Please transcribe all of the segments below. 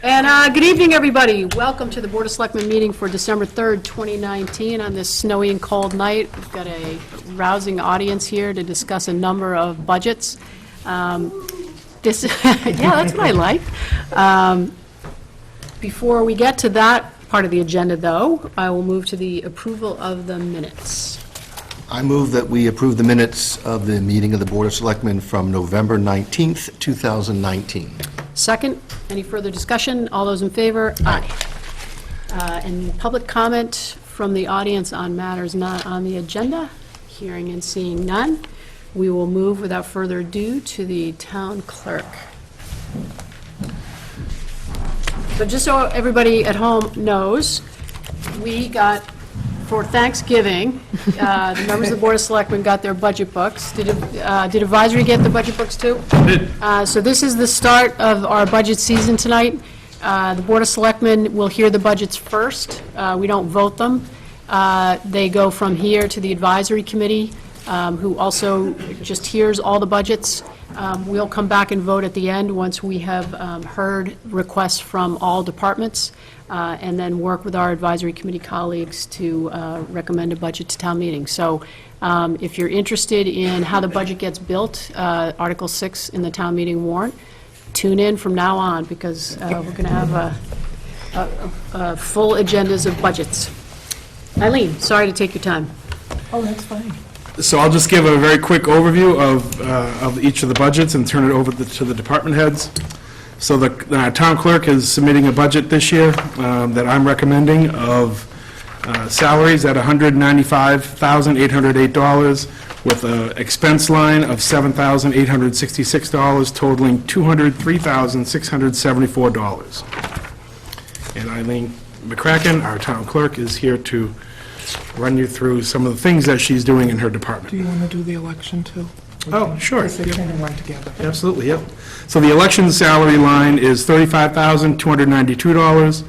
And good evening, everybody. Welcome to the Board of Selectmen meeting for December 3rd, 2019, on this snowy and cold night. We've got a rousing audience here to discuss a number of budgets. Yeah, that's what I like. Before we get to that part of the agenda, though, I will move to the approval of the minutes. I move that we approve the minutes of the meeting of the Board of Selectmen from November 19th, 2019. Second, any further discussion? All those in favor? Aye. And public comment from the audience on matters not on the agenda? Hearing and seeing none, we will move without further ado to the town clerk. So just so everybody at home knows, we got, for Thanksgiving, the members of the Board of Selectmen got their budget books. Did advisory get the budget books too? Did. So this is the start of our budget season tonight. The Board of Selectmen will hear the budgets first. We don't vote them. They go from here to the advisory committee, who also just hears all the budgets. We'll come back and vote at the end once we have heard requests from all departments, and then work with our advisory committee colleagues to recommend a budget to town meeting. So if you're interested in how the budget gets built, Article 6 in the town meeting warrant, tune in from now on, because we're going to have a full agendas of budgets. Eileen, sorry to take your time. Oh, that's fine. So I'll just give a very quick overview of each of the budgets and turn it over to the department heads. So the town clerk is submitting a budget this year that I'm recommending of salaries at $195,808 with an expense line of $7,866 totaling $203,674. And Eileen McCracken, our town clerk, is here to run you through some of the things that she's doing in her department. Do you want to do the election, too? Oh, sure. Because they kind of run together. Absolutely, yep. So the election salary line is $35,292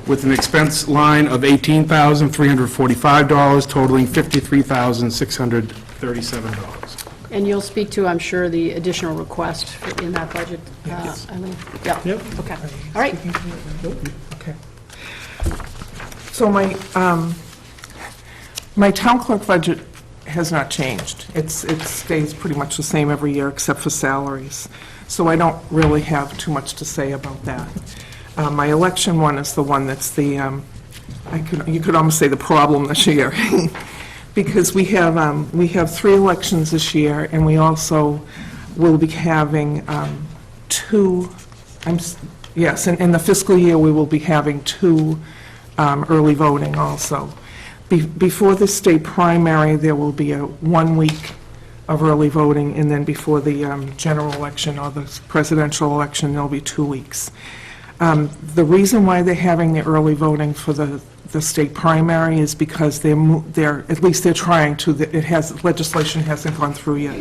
with an expense line of $18,345 totaling $53,637. And you'll speak to, I'm sure, the additional request in that budget, Eileen? Yeah. Yep. Okay. All right. Okay. So my town clerk budget has not changed. It stays pretty much the same every year except for salaries. So I don't really have too much to say about that. My election one is the one that's the, you could almost say the problem this year. Because we have 3 elections this year, and we also will be having in the fiscal year, we will be having 2 early voting also. Before the state primary, there will be 1 week of early voting, and then before the general election or the presidential election, there'll be 2 weeks. The reason why they're having the early voting for the state primary is because they're at least they're trying to. Legislation hasn't gone through yet,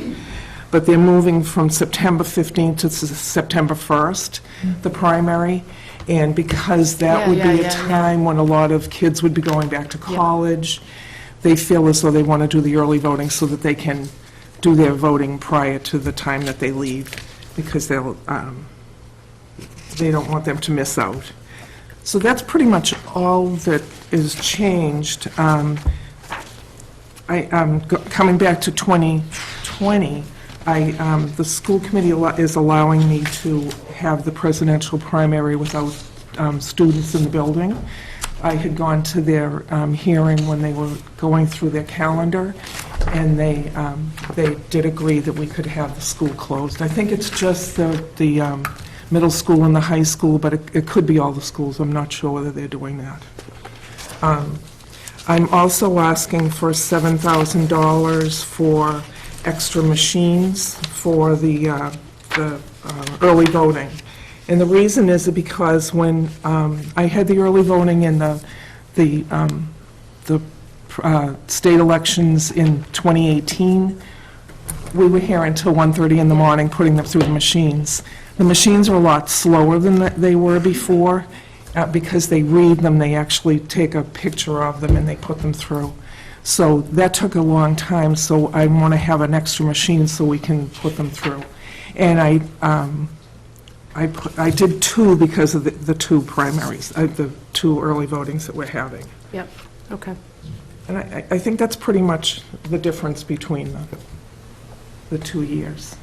but they're moving from September 15th to September 1st, the primary. And because that would be a time when a lot of kids would be going back to college, they feel as though they want to do the early voting so that they can do their voting prior to the time that they leave, because they don't want them to miss out. So that's pretty much all that is changed. Coming back to 2020, the school committee is allowing me to have the presidential primary without students in the building. I had gone to their hearing when they were going through their calendar, and they did agree that we could have the school closed. I think it's just the middle school and the high school, but it could be all the schools. I'm not sure whether they're doing that. I'm also asking for $7,000 for extra machines for the early voting. And the reason is because when I had the early voting in the state elections in 2018, we were here until 1:30 in the morning putting them through the machines. The machines are a lot slower than they were before because they read them. They actually take a picture of them and they put them through. So that took a long time, so I want to have an extra machine so we can put them through. And I did 2 because of the 2 primaries, the 2 early votings that we're having. Yep, okay. And I think that's pretty much the difference between the 2 years.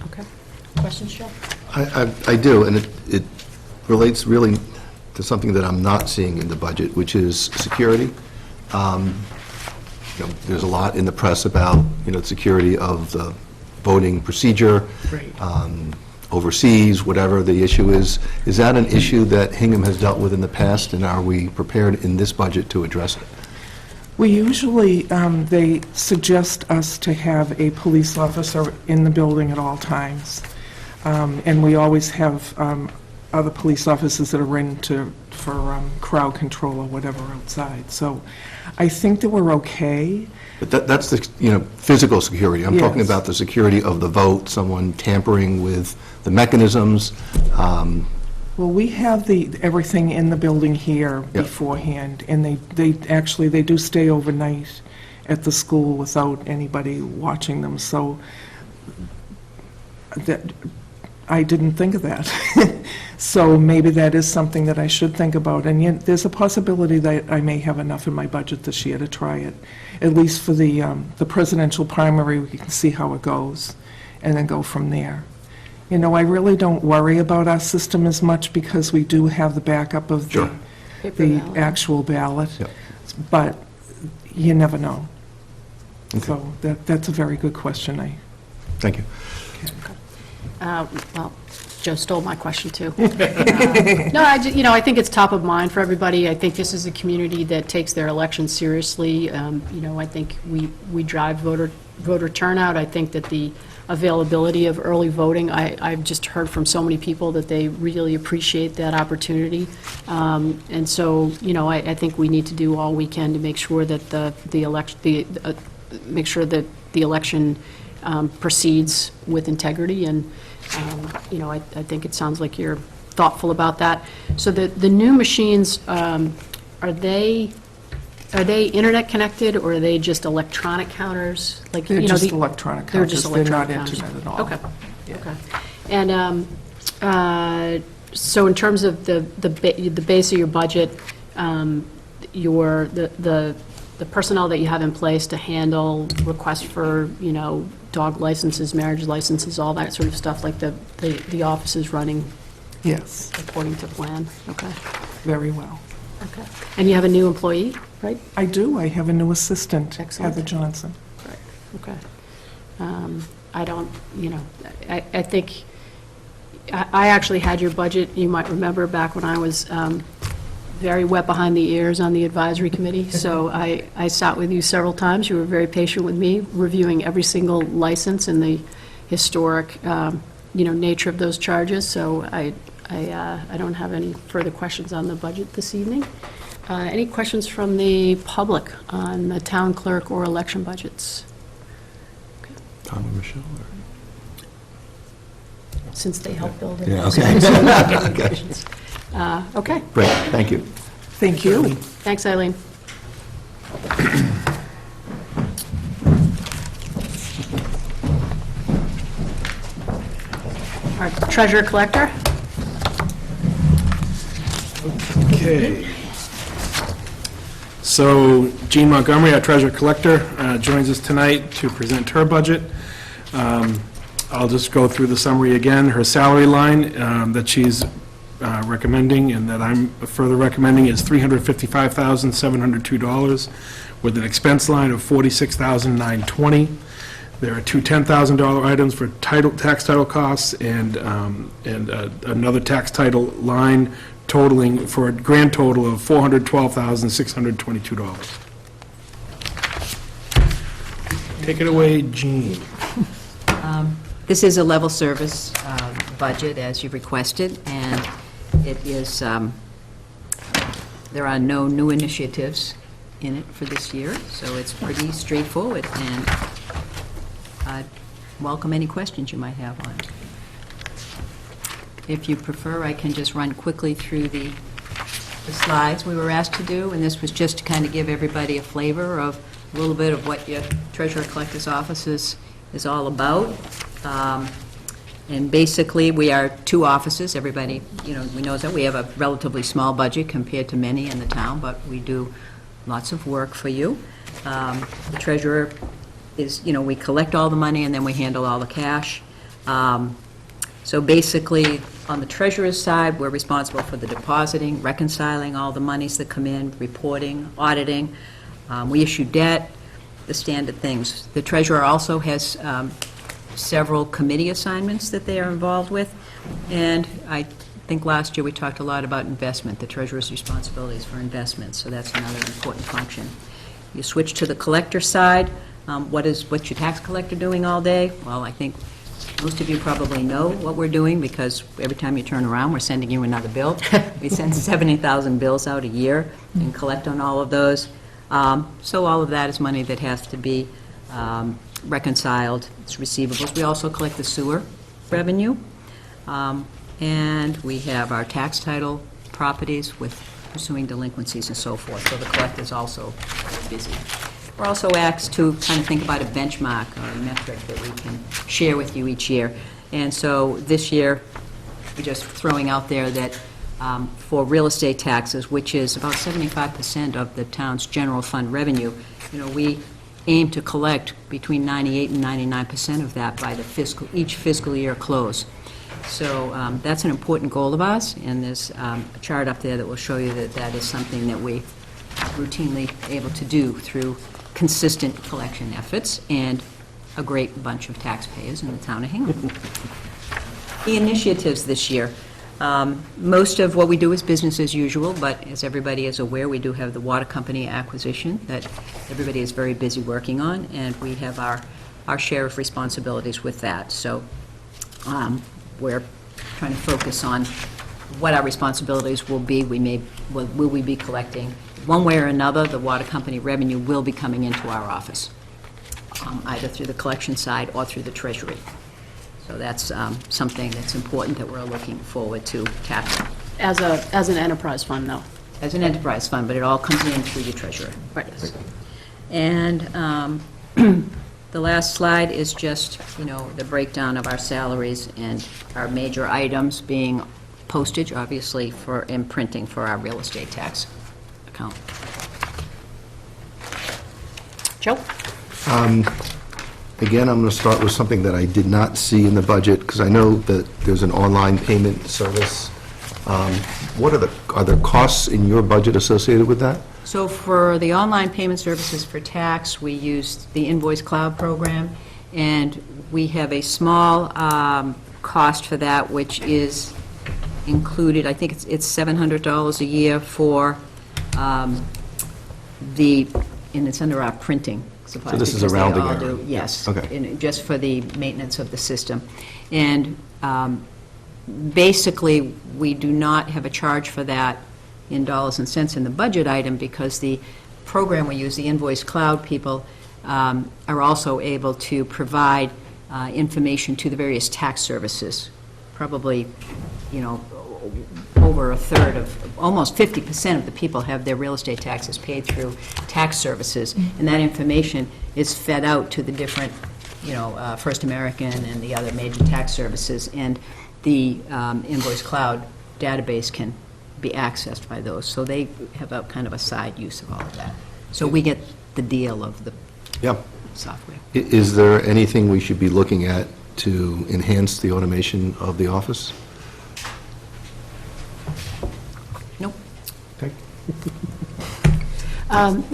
Okay. Questions, Joe? I do, and it relates really to something that I'm not seeing in the budget, which is security. There's a lot in the press about, security of the voting procedure. Right. Overseas, whatever the issue is. Is that an issue that Hingham has dealt with in the past, and are we prepared in this budget to address it? We usually, they suggest us to have a police officer in the building at all times. And we always have other police officers that are in for crowd control or whatever outside. So I think that we're okay. But that's the, physical security. I'm talking Yes. about the security of the vote, someone tampering with the mechanisms. Well, we have everything in the building here Yep. beforehand, and they do stay overnight at the school without anybody watching them, so that, I didn't think of that. So maybe that is something that I should think about, and yet there's a possibility that I may have enough in my budget this year to try it, at least for the presidential primary. We can see how it goes, and then go from there. I really don't worry about our system as much because we do have the backup of Sure. Paper the ballot. actual ballot, Yep. but you never know. Okay. So that's a very good question. Thank you. Well, Joe stole my question, too. No, I think it's top of mind for everybody. I think this is a community that takes their elections seriously. I think we drive voter turnout. I think that the availability of early voting, I've just heard from so many people that they really appreciate that opportunity. And so, I think we need to do all we can to make sure that the election proceeds with integrity, and I think it sounds like you're thoughtful about that. So the new machines, are they internet connected, or are they just electronic counters? Like, They're just electronic They're just counters. They're not electronic counters. internet at all. Okay, Yeah. okay. And so in terms of the base of your budget, the personnel that you have in place to handle requests for, dog licenses, marriage licenses, all that sort of stuff, like the office is running Yes, according to plan? Okay, very well. okay. And you have a new employee, right? I do. I have a new assistant, Excellent. Heather Johnson. Okay. I don't, I think, I actually had your budget, you might remember, back when I was very wet behind the ears on the advisory committee, so I sat with you several times. You were very patient with me, reviewing every single license and the historic, nature of those charges, so I don't have any further questions on the budget this evening. Any questions from the public on the town clerk or election budgets? Tom and Michelle? Since they helped build it. Yeah, okay. Okay, Great, thank you. Thank you. thanks, Eileen. Our treasurer collector? Okay. So Jean Montgomery, our treasurer collector, joins us tonight to present her budget. I'll just go through the summary again. Her salary line that she's recommending and that I'm further recommending is $355,702 with an expense line of $46,920. There are two $10,000 items for tax title costs and another tax title line totaling for a grand total of $412,622. Take it away, Jean. This is a level service budget, as you requested, and it is, there are no new initiatives in it for this year, so it's pretty straightforward, and I'd welcome any questions you might have on it. If you prefer, I can just run quickly through the slides we were asked to do, and this was just to kind of give everybody a flavor of a little bit of what your treasurer collector's office is all about. And basically, we are two offices. Everybody, we know that we have a relatively small budget compared to many in the town, but we do lots of work for you. The treasurer is, we collect all the money and then we handle all the cash. So basically, on the treasurer's side, we're responsible for the depositing, reconciling all the monies that come in, reporting, auditing. We issue debt, the standard things. The treasurer also has several committee assignments that they are involved with. And I think last year we talked a lot about investment, the treasurer's responsibilities for investment, so that's another important function. You switch to the collector side. What's your tax collector doing all day? Well, I think most of you probably know what we're doing, because every time you turn around, we're sending you another bill. We send 70,000 bills out a year and collect on all of those. So all of that is money that has to be reconciled. It's receivables. We also collect the sewer revenue. And we have our tax title properties with pursuing delinquencies and so forth. So the collector's also very busy. We're also asked to kind of think about a benchmark or a metric that we can share with you each year. And so this year, we're just throwing out there that for real estate taxes, which is about 75% of the town's general fund revenue, we aim to collect between 98 and 99% of that by the each fiscal year close. So that's an important goal of ours, and there's a chart up there that will show you that that is something that we routinely able to do through consistent collection efforts and a great bunch of taxpayers in the town of Hingham. The initiatives this year. Most of what we do is business as usual, but as everybody is aware, we do have the water company acquisition that everybody is very busy working on, and we have our share of responsibilities with that. So we're trying to focus on what our responsibilities will be. Will we be collecting? One way or another, the water company revenue will be coming into our office, either through the collection side or through the treasury. So that's something that's important that we're looking forward to tackling. As an enterprise fund, though. As an enterprise fund, but it all comes in through your treasurer. Right. Yes. And the last slide is just, the breakdown of our salaries and our major items being postage, obviously, and printing for our real estate tax account. Joe? Again, I'm going to start with something that I did not see in the budget, because I know that there's an online payment service. Are there costs in your budget associated with that? So for the online payment services for tax, we use the Invoice Cloud program, and we have a small cost for that, which is included, I think it's $700 a year for and it's under our printing supplies. So this is a because they rounding all error? do- Yes. Okay. Just for the maintenance of the system. And basically, we do not have a charge for that in dollars and cents in the budget item, because the program we use, the Invoice Cloud people, are also able to provide information to the various tax services. Probably, over a third of, almost 50% of the people have their real estate taxes paid through tax services, and that information is fed out to the different, First American and the other major tax services, and the Invoice Cloud database can be accessed by those. So they have a kind of a side use of all of that. So we get the deal of the Yeah. software. Is there anything we should be looking at to enhance the automation of the office? Nope. Okay.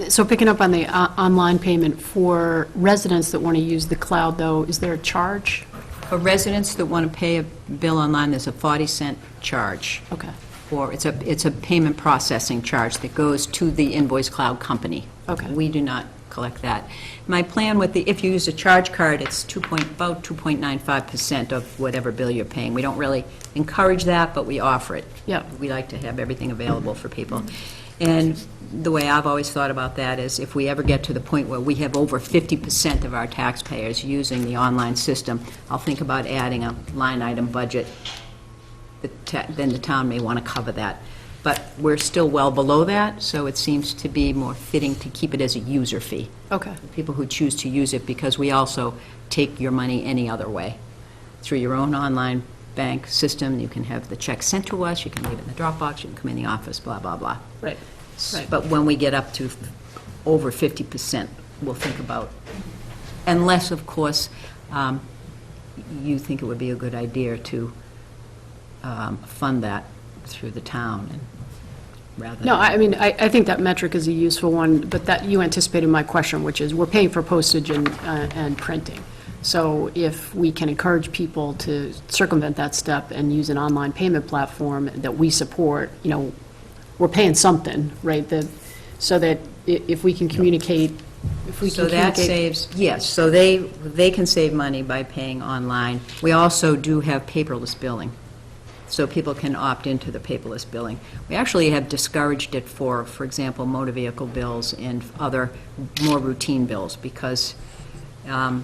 So picking up on the online payment, for residents that want to use the cloud, though, is there a charge? For residents that want to pay a bill online, there's a 40-cent charge. Okay. Or it's a payment processing charge that goes to the Invoice Cloud company. Okay. We do not collect that. My plan with if you use a charge card, it's about 2.95% of whatever bill you're paying. We don't really encourage that, but we offer it. Yeah. We like to have everything available for people. And the way I've always thought about that is, if we ever get to the point where we have over 50% of our taxpayers using the online system, I'll think about adding a line item budget. Then the town may want to cover that. But we're still well below that, so it seems to be more fitting to keep it as a user fee. Okay. People who choose to use it, because we also take your money any other way. through your own online bank system. You can have the check sent to us, you can leave it in the Dropbox, you can come in the office, blah, blah, blah. Right. But when we get up to over 50%, we'll think about, unless, of course, you think it would be a good idea to fund that through the town and rather No, than... I mean, I think that metric is a useful one, but that, you anticipated my question, which is, we're paying for postage and printing. So if we can encourage people to circumvent that step and use an online payment platform that we support, we're paying something, right? So that if we can communicate, So that saves, yes, so they can save money by paying online. We also do have paperless billing, so people can opt into the paperless billing. We actually have discouraged it for example, motor vehicle bills and other more routine bills, because a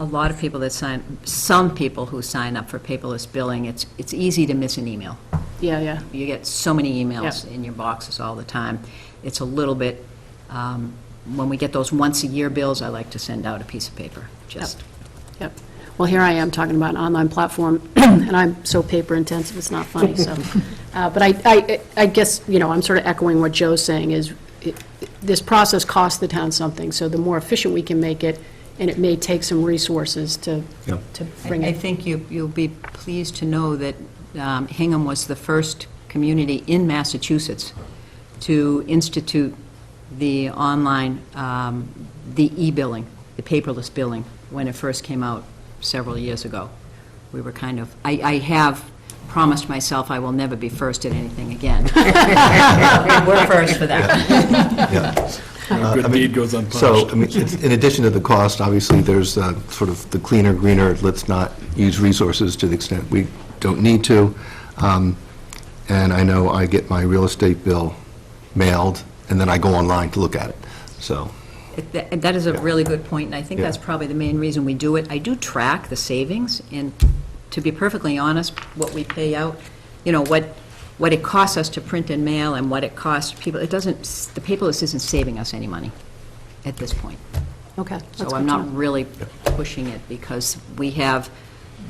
lot of people some people who sign up for paperless billing, it's easy to miss an email. yeah. You get so many emails Yeah. in your boxes all the time. It's a little bit, when we get those once-a-year bills, I like to send out a piece of paper, just. Yep. Well, here I am talking about an online platform, and I'm so paper-intensive, it's not funny, so. But I guess, I'm sort of echoing what Joe's saying, is this process costs the town something, so the more efficient we can make it, and it may take some resources to bring I it. think you'll be pleased to know that Hingham was the first community in Massachusetts to institute the online, the e-billing, the paperless billing, when it first came out several years ago. We were kind of, I have promised myself I will never be first at anything again. We're first for that. Yeah. Good deed goes unpunished. So, in addition to the cost, obviously, there's sort of the cleaner, greener, let's not use resources to the extent we don't need to. And I know I get my real estate bill mailed, and then I go online to look at it, so. That is a really good point, and I think Yeah. that's probably the main reason we do it. I do track the savings, and to be perfectly honest, what we pay out, what it costs us to print and mail and what it costs people, the paperless isn't saving us any money at this point. Okay. that's So good I'm to not know. really pushing it, because we have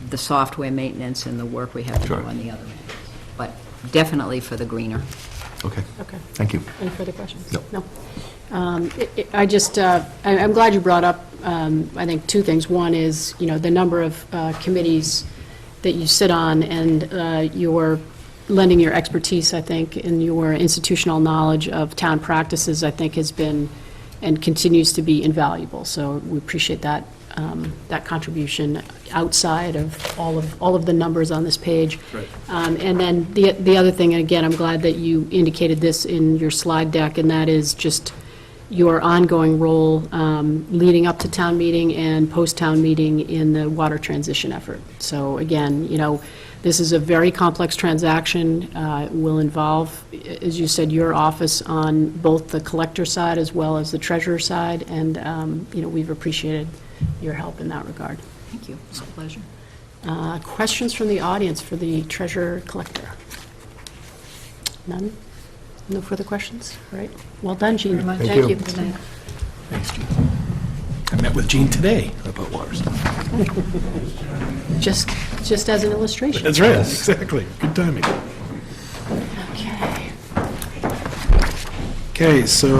the software maintenance and the work we have to do Sure. on the other end. But definitely for the greener. Okay, Okay. thank you. Any further questions? No. I'm glad you brought up, I think, two things. One is, the number of committees that you sit on, and you're lending your expertise, I think, and your institutional knowledge of town practices, I think, has been and continues to be invaluable. So we appreciate that, that contribution outside of all of the numbers on this page. Right. And then the other thing, and again, I'm glad that you indicated this in your slide deck, and that is just your ongoing role leading up to town meeting and post-town meeting in the water transition effort. So again, this is a very complex transaction. It will involve, as you said, your office on both the collector side as well as the treasurer side, and we've appreciated your help in that regard. Thank you. It's a pleasure. Questions from the audience for the treasurer collector? None? No further questions? All right. Well done, Jean. Thank you. Good night. Thanks, Gene. I met with Gene today about water stuff. Just as an illustration. That's right, exactly. Good timing. Okay. Okay, so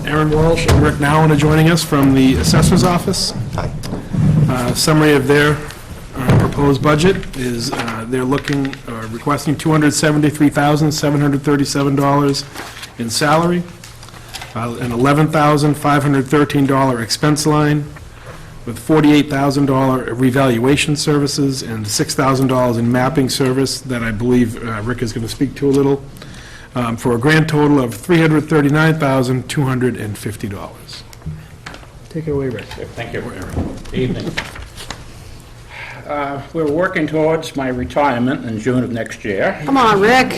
Aaron Walsh and Rick Nowen are joining us from the Assessor's Office. Hi. Summary of their proposed budget is they're requesting $273,737 in salary, an $11,513 expense line, with $48,000 revaluation services and $6,000 in mapping service that I believe Rick is going to speak to a little, for a grand total of $339,250. Take it away, Rick. Thank you. Evening. We're working towards my retirement in June of next year. Come on, Rick.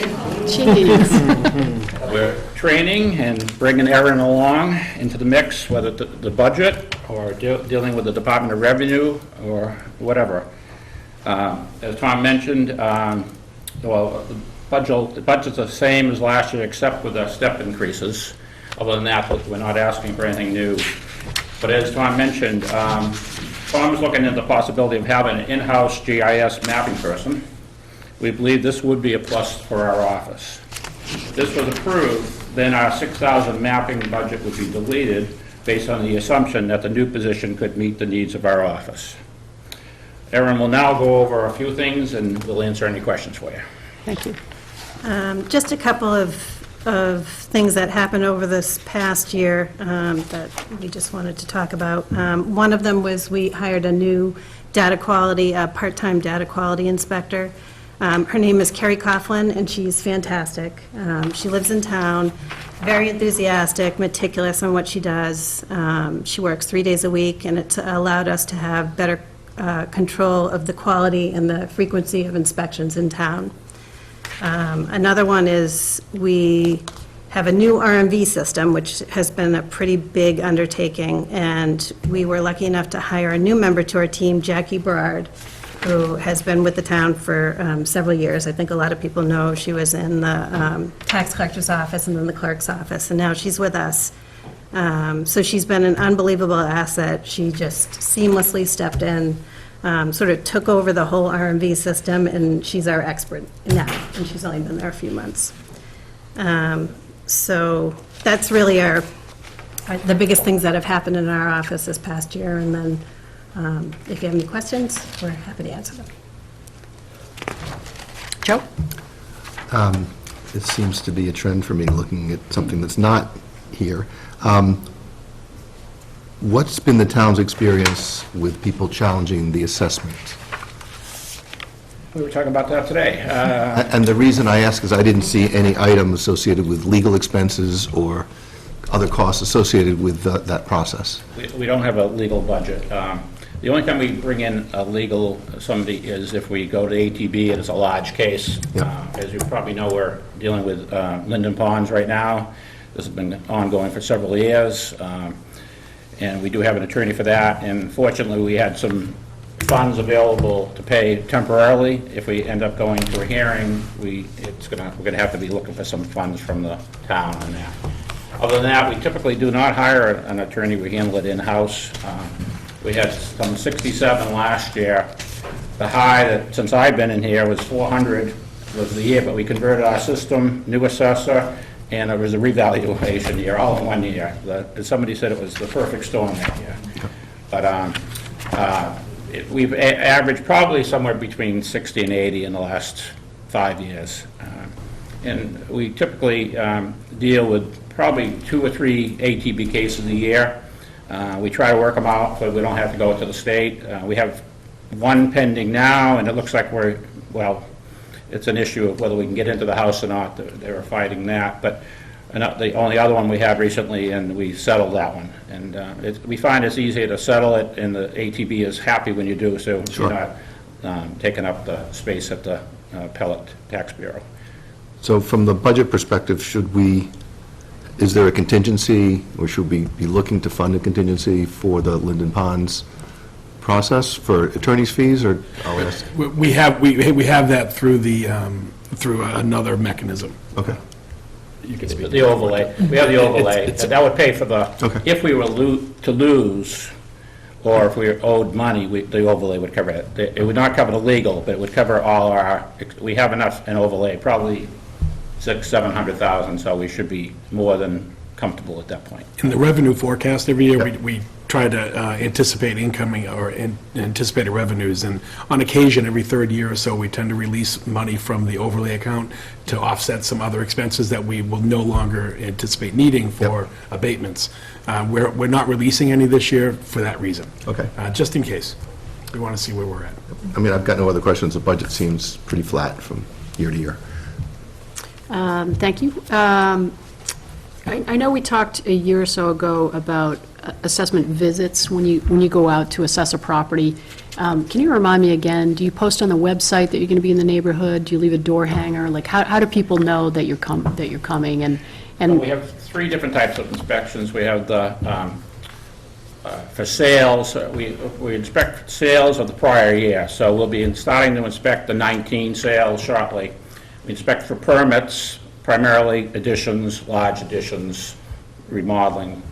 Jeez. We're training and bringing Erin along into the mix, whether the budget or dealing with the Department of Revenue or whatever. As Tom mentioned, the budget's the same as last year except with the step increases. Other than that, we're not asking for anything new. But as Tom mentioned, Tom is looking into the possibility of having an in-house GIS mapping person. We believe this would be a plus for our office. If this was approved, then our 6,000 mapping budget would be deleted based on the assumption that the new position could meet the needs of our office. Erin will now go over a few things, and we'll answer any questions for you. Thank you. Just a couple of things that happened over this past year that we just wanted to talk about. One of them was we hired a new part-time data quality inspector. Her name is Carrie Coughlin, and she's fantastic. She lives in town, very enthusiastic, meticulous on what she does. She works 3 days a week, and it's allowed us to have better control of the quality and the frequency of inspections in town. Another one is we have a new RMV system, which has been a pretty big undertaking, and we were lucky enough to hire a new member to our team, Jackie Berard, who has been with the town for several years. I think a lot of people know she was in the tax collector's office and then the clerk's office, and now she's with us. So she's been an unbelievable asset. She just seamlessly stepped in, sort of took over the whole RMV system, and she's our expert now, and she's only been there a few months. So that's really the biggest things that have happened in our office this past year, and then if you have any questions, we're happy to answer them. Joe? It seems to be a trend for me, looking at something that's not here. What's been the town's experience with people challenging the assessment? We were talking about that today. And the reason I ask is I didn't see any item associated with legal expenses or other costs associated with that process. We don't have a legal budget. The only time we bring in a legal somebody is if we go to ATB and it's a large case. Yep. As you probably know, we're dealing with Linden Ponds right now. This has been ongoing for several years, and we do have an attorney for that. And fortunately, we had some funds available to pay temporarily. If we end up going to a hearing, we're gonna have to be looking for some funds from the town on that. Other than that, we typically do not hire an attorney. We handle it in-house. We had some 67 last year. The high that, since I've been in here, was 400 was the year, but we converted our system, new assessor, and it was a revaluation year, all in 1 year. Somebody said it was the perfect storm that year. But we've averaged probably somewhere between 60 and 80 in the last 5 years. And we typically deal with probably 2 or 3 ATB cases a year. We try to work them out so we don't have to go to the state. We have one pending now, and it looks like it's an issue of whether we can get into the house or not. They're fighting that. But the only other one we had recently, and we settled that one. And we find it's easier to settle it, and the ATB is happy when you do, so Sure. you're not taking up the space at the Appellate Tax Bureau. So from the budget perspective, is there a contingency, or should we be looking to fund a contingency for the Linden Ponds process for attorney's fees, or I'll ask? We have that through another mechanism. Okay. You can speak. The overlay, we have the overlay, that would pay for Okay. if we were to lose, or if we were owed money, the overlay would cover it. It would not cover the legal, but it would cover all we have enough in overlay, probably $700,000, so we should be more than comfortable at that point. In the revenue forecast every year, we try to anticipate incoming or anticipated revenues, and on occasion, every third year or so, we tend to release money from the overlay account to offset some other expenses that we will no longer anticipate needing for abatements. We're not releasing any this year for that reason. Okay. Just in case. We want to see where we're at. I mean, I've got no other questions. The budget seems pretty flat from year to year. Thank you. I know we talked a year or so ago about assessment visits when you go out to assess a property. Can you remind me again, do you post on the website that you're going to be in the neighborhood? Do you leave a door hanger? Like, how do people know that you're coming? And We have 3 different types of inspections. We have the, for sales, we inspect sales of the prior year, so we'll be starting to inspect the 19 sales shortly. We inspect for permits, primarily additions, large additions, remodeling.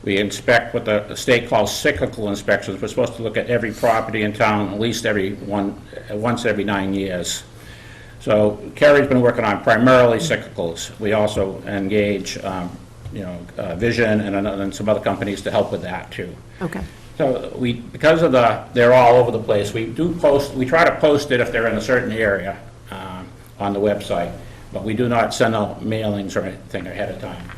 We inspect what the state calls cyclical inspections. We're supposed to look at every property in town at least once every 9 years. So Kerry's been working on primarily cyclicals. We also engage, Vision and some other companies to help with that, too. Okay. So because of they're all over the place, we try to post it if they're in a certain area on the website, but we do not send out mailings or anything ahead of time.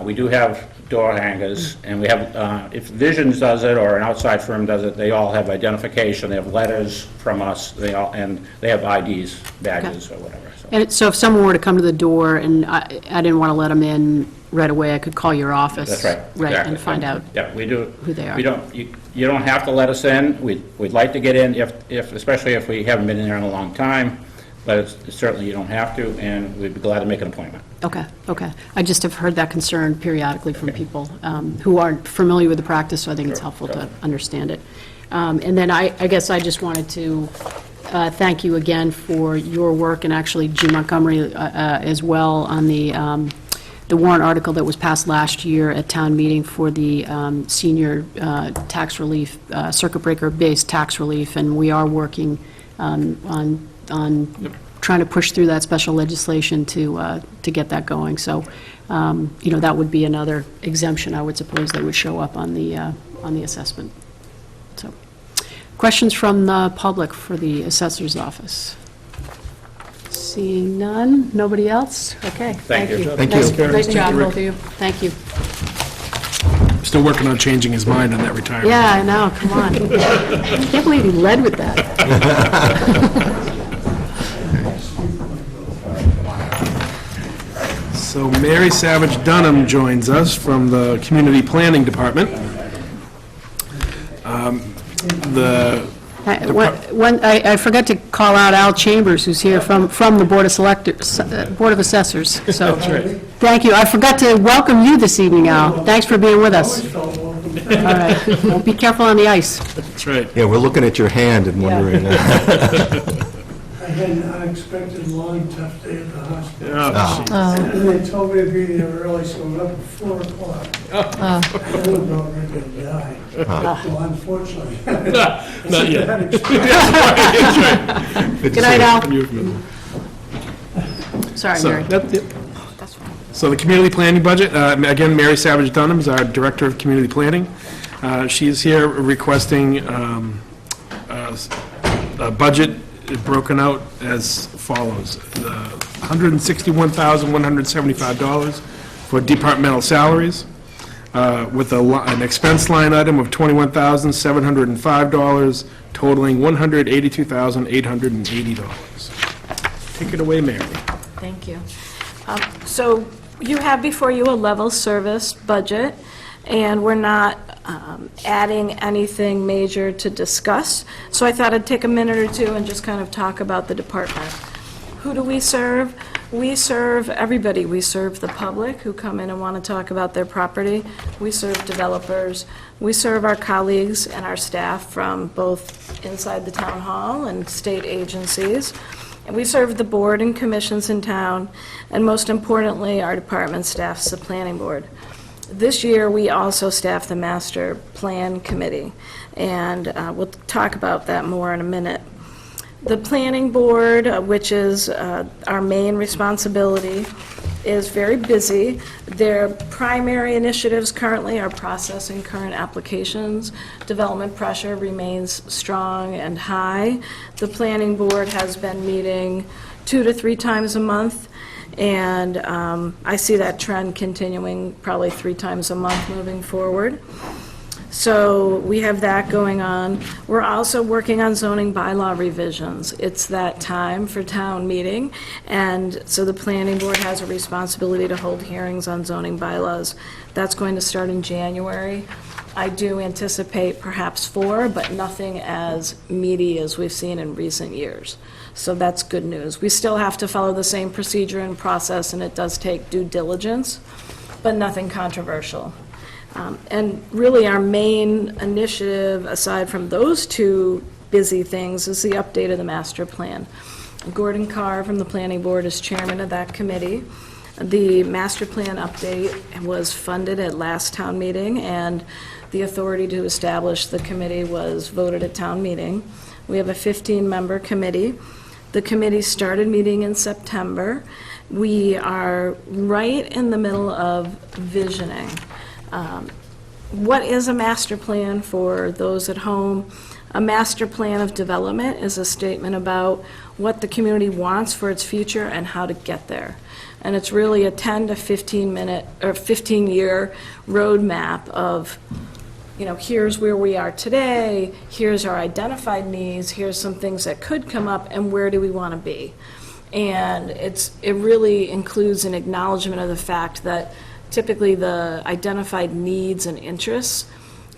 We do have door hangers, and we have, if Visions does it or an outside firm does it, they all have identification, they have letters from us, and they have IDs, badges, or whatever. So. And so if someone were to come to the door and I didn't want to let them in right away, I could call your office? That's right. Right, Exactly. and find out Yeah, we do. who they are. We don't, you don't have to let us in. We'd like to get in especially if we haven't been in there in a long time, but certainly you don't have to, and we'd be glad to make an appointment. Okay, okay. I just have heard that concern periodically from people who aren't familiar with the practice, so I think it's helpful to understand it. And then I guess I just wanted to thank you again for your work, and actually Jim Montgomery as well, on the warrant article that was passed last year at town meeting for the senior tax relief, circuit breaker-based tax relief, and we are working on trying to push through that special legislation to get that going. So, that would be another exemption, I would suppose, that would show up on the assessment. So, questions from the public for the assessor's office? Seeing none, nobody else? Okay, thank you. Thank you. Nice job, both of you. Thank you. Still working on changing his mind on that retirement. Yeah, I know, come on. I can't believe he led with that. So Mary Savage Dunham joins us from the Community Planning Department. I forgot to call out Al Chambers, who's here from the Board of Assessors, so. That's right. Thank you. I forgot to welcome you this evening, Al. Thanks for being with us. All right. Well, be careful on the ice. That's right. Yeah, we're looking at your hand and wondering. I had an unexpected long, tough day at the hospital. And they told me to be there early, so I was up at 4 o'clock. I was about ready to die. So unfortunately. Not yet. Good night, Al. Sorry, So, Mary. that's fine. So the community planning budget, again, Mary Savage Dunham is our Director of Community Planning. She's here requesting a budget broken out as follows. $161,175 for departmental salaries, with an expense line item of $21,705, totaling $182,880. Take it away, Mary. Thank you. So you have before you a level service budget, and we're not adding anything major to discuss. So I thought I'd take a minute or two and just kind of talk about the department. Who do we serve? We serve everybody. We serve the public who come in and want to talk about their property. We serve developers. We serve our colleagues and our staff from both inside the town hall and state agencies. And we serve the board and commissions in town, and most importantly, our department staffs the planning board. This year, we also staff the master plan committee, and we'll talk about that more in a minute. The planning board, which is our main responsibility, is very busy. Their primary initiatives currently are processing current applications. Development pressure remains strong and high. The planning board has been meeting 2 to 3 times a month, and I see that trend continuing probably 3 times a month moving forward. So we have that going on. We're also working on zoning bylaw revisions. It's that time for town meeting, and so the planning board has a responsibility to hold hearings on zoning bylaws. That's going to start in January. I do anticipate perhaps 4, but nothing as meaty as we've seen in recent years. So that's good news. We still have to follow the same procedure and process, and it does take due diligence, but nothing controversial. And really, our main initiative, aside from those 2 busy things, is the update of the master plan. Gordon Carr from the Planning Board is chairman of that committee. The master plan update was funded at last town meeting, and the authority to establish the committee was voted at town meeting. We have a 15-member committee. The committee started meeting in September. We are right in the middle of visioning. What is a master plan for those at home? A master plan of development is a statement about what the community wants for its future and how to get there. And it's really a 10 to 15-minute or 15-year roadmap of, here's where we are today, here's our identified needs, here's some things that could come up, and where do we want to be? And it really includes an acknowledgement of the fact that typically the identified needs and interests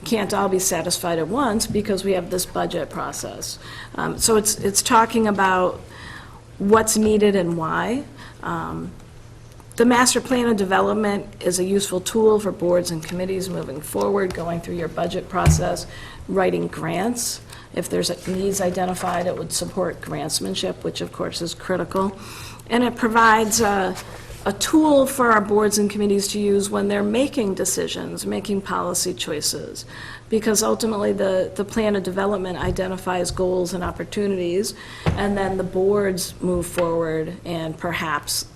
can't all be satisfied at once because we have this budget process. So it's talking about what's needed and why. The master plan of development is a useful tool for boards and committees moving forward, going through your budget process, writing grants. If there's needs identified, it would support grantsmanship, which of course is critical. And it provides a tool for our boards and committees to use when they're making decisions, making policy choices. Because ultimately, the plan of development identifies goals and opportunities, and then the boards move forward and perhaps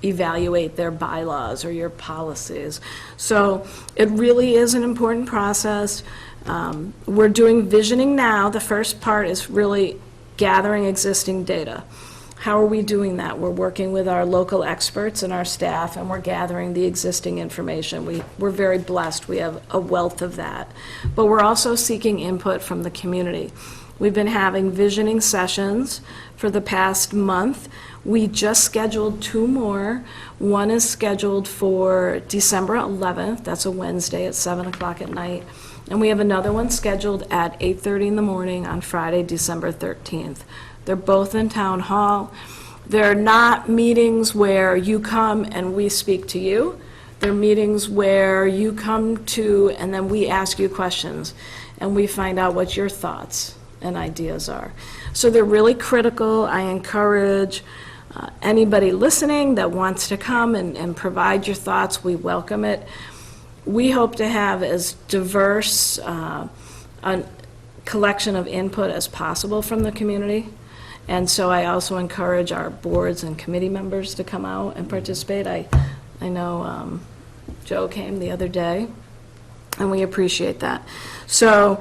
evaluate their bylaws or your policies. So it really is an important process. We're doing visioning now. The first part is really gathering existing data. How are we doing that? We're working with our local experts and our staff, and we're gathering the existing information. We're very blessed. We have a wealth of that. But we're also seeking input from the community. We've been having visioning sessions for the past month. We just scheduled 2 more. One is scheduled for December 11th. That's a Wednesday at 7 o'clock at night. And we have another one scheduled at 8:30 in the morning on Friday, December 13th. They're both in Town Hall. They're not meetings where you come and we speak to you. They're meetings where you come to and then we ask you questions and we find out what your thoughts and ideas are. So they're really critical. I encourage anybody listening that wants to come and provide your thoughts, we welcome it. We hope to have as diverse a collection of input as possible from the community. And so I also encourage our boards and committee members to come out and participate. I know Joe came the other day, and we appreciate that. So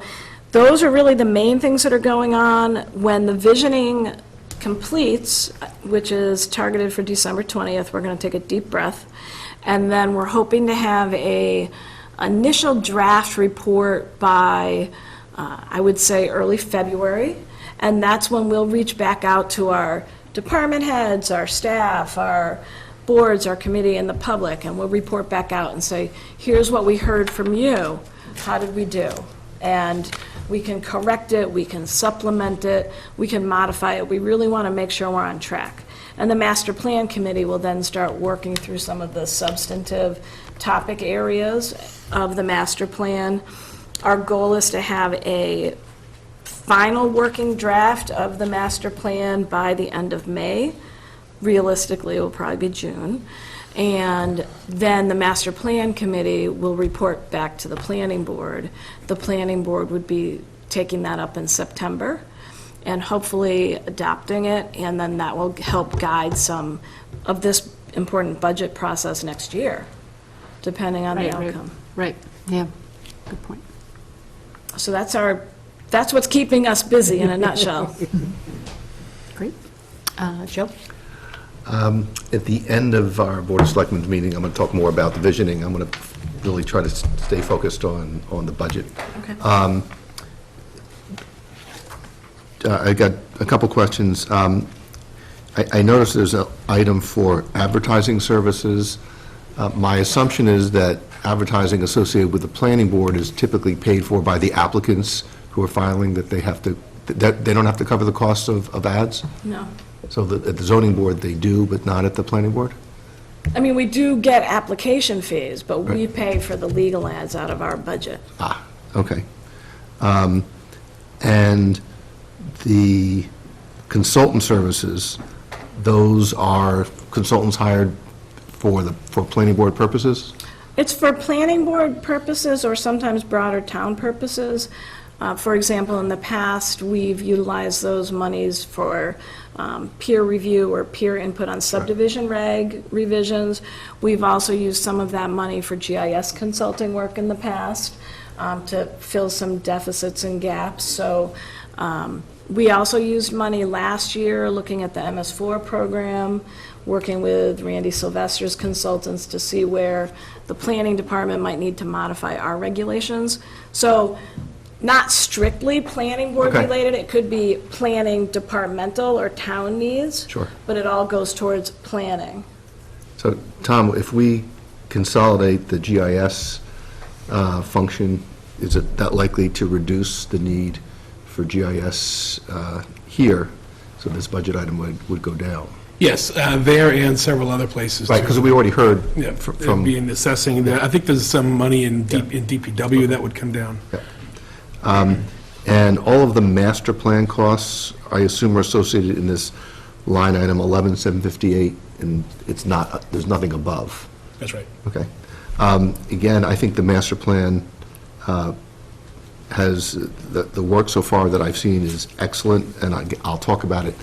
those are really the main things that are going on. When the visioning completes, which is targeted for December 20th, we're going to take a deep breath, and then we're hoping to have a initial draft report by, I would say, early February. And that's when we'll reach back out to our department heads, our staff, our boards, our committee, and the public, and we'll report back out and say, here's what we heard from you. How did we do? And we can correct it, we can supplement it, we can modify it. We really want to make sure we're on track. And the master plan committee will then start working through some of the substantive topic areas of the master plan. Our goal is to have a final working draft of the master plan by the end of May. Realistically, it will probably be June. And then the master plan committee will report back to the planning board. The planning board would be taking that up in September and hopefully adopting it, and then that will help guide some of this important budget process next year, depending on the outcome. Right, yeah, good point. So that's what's keeping us busy in a nutshell. Great. Joe? At the end of our Board of Selectmen's meeting, I'm going to talk more about the visioning. I'm going to really try to stay focused on the budget. Okay. I got a couple questions. I noticed there's an item for advertising services. My assumption is that advertising associated with the planning board is typically paid for by the applicants who are filing, that they don't have to cover the costs of ads? No. So at the zoning board, they do, but not at the planning board? I mean, we do get application fees, but we pay for the legal ads out of our budget. Ah, okay. And the consultant services, those are consultants hired for planning board purposes? It's for planning board purposes or sometimes broader town purposes. For example, in the past, we've utilized those monies for peer review or peer input on subdivision reg revisions. We've also used some of that money for GIS consulting work in the past to fill some deficits and gaps. So we also used money last year looking at the MS4 program, working with Randy Sylvester's consultants to see where the planning department might need to modify our regulations. So not strictly planning board Okay. related, it could be planning departmental or town needs. Sure. But it all goes towards planning. So, Tom, if we consolidate the GIS function, is it that likely to reduce the need for GIS here? So this budget item would go down? Yes, there and several other places. Right, too. because we already heard Yeah, from... being assessing, I think there's some money in DPW that would come down. And all of the master plan costs, I assume, are associated in this line item 11,758, and it's not, there's nothing above. That's right. Okay. Again, I think the master plan has, the work so far that I've seen is excellent, and I'll talk about it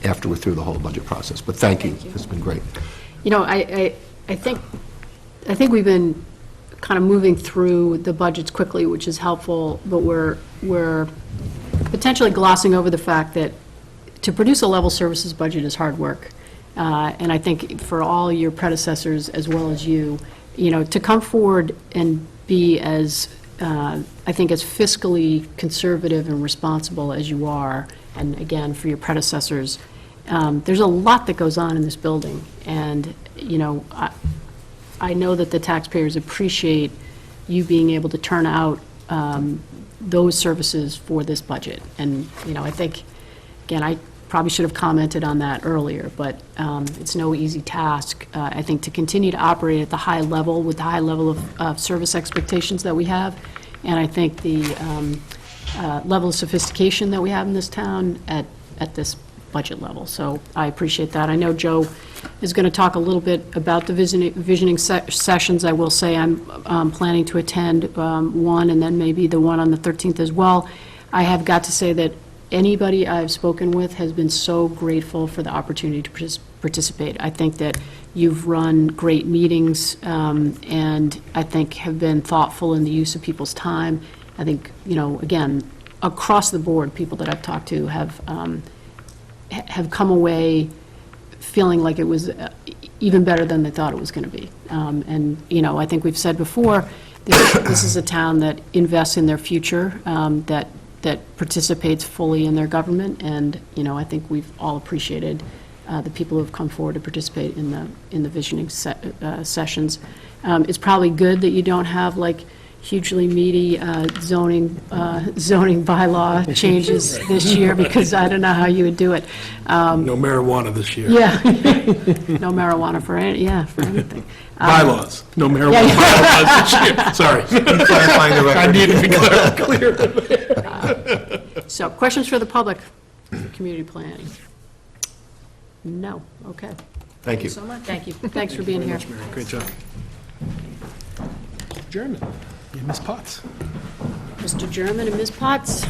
after we're through the whole budget process. But thank you. It's been great. You know, I think we've been kind of moving through the budgets quickly, which is helpful, but we're potentially glossing over the fact that to produce a level services budget is hard work. And I think for all your predecessors, as well as you know, to come forward and be as, I think, as fiscally conservative and responsible as you are, and again, for your predecessors, there's a lot that goes on in this building. And, you know, I know that the taxpayers appreciate you being able to turn out those services for this budget. And, you know, I think, again, I probably should have commented on that earlier, but it's no easy task, I think, to continue to operate at the high level, with the high level of service expectations that we have. And I think the level of sophistication that we have in this town at this budget level. So I appreciate that. I know Joe is going to talk a little bit about the visioning sessions. I will say I'm planning to attend one, and then maybe the one on the 13th as well. I have got to say that anybody I've spoken with has been so grateful for the opportunity to participate. I think that you've run great meetings, and I think have been thoughtful in the use of people's time. I think, you know, again, across the board, people that I've talked to have come away feeling like it was even better than they thought it was going to be. And, you know, I think we've said before, this is a town that invests in their future, that participates fully in their government, and, you know, I think we've all appreciated the people who have come forward to participate in the visioning sessions. It's probably good that you don't have, like, hugely meaty zoning bylaw changes this year, because I don't know how you would do it. No marijuana this year. Yeah. No marijuana for anything. Bylaws, no marijuana bylaws this year. Sorry. Clarifying the I record. need to be clear. So, questions for the public, community planning? No, okay. Thank you. So much. Thank you. Thanks for being here. Great job. German, you Miss Potts. Mr. German and Ms. Potts.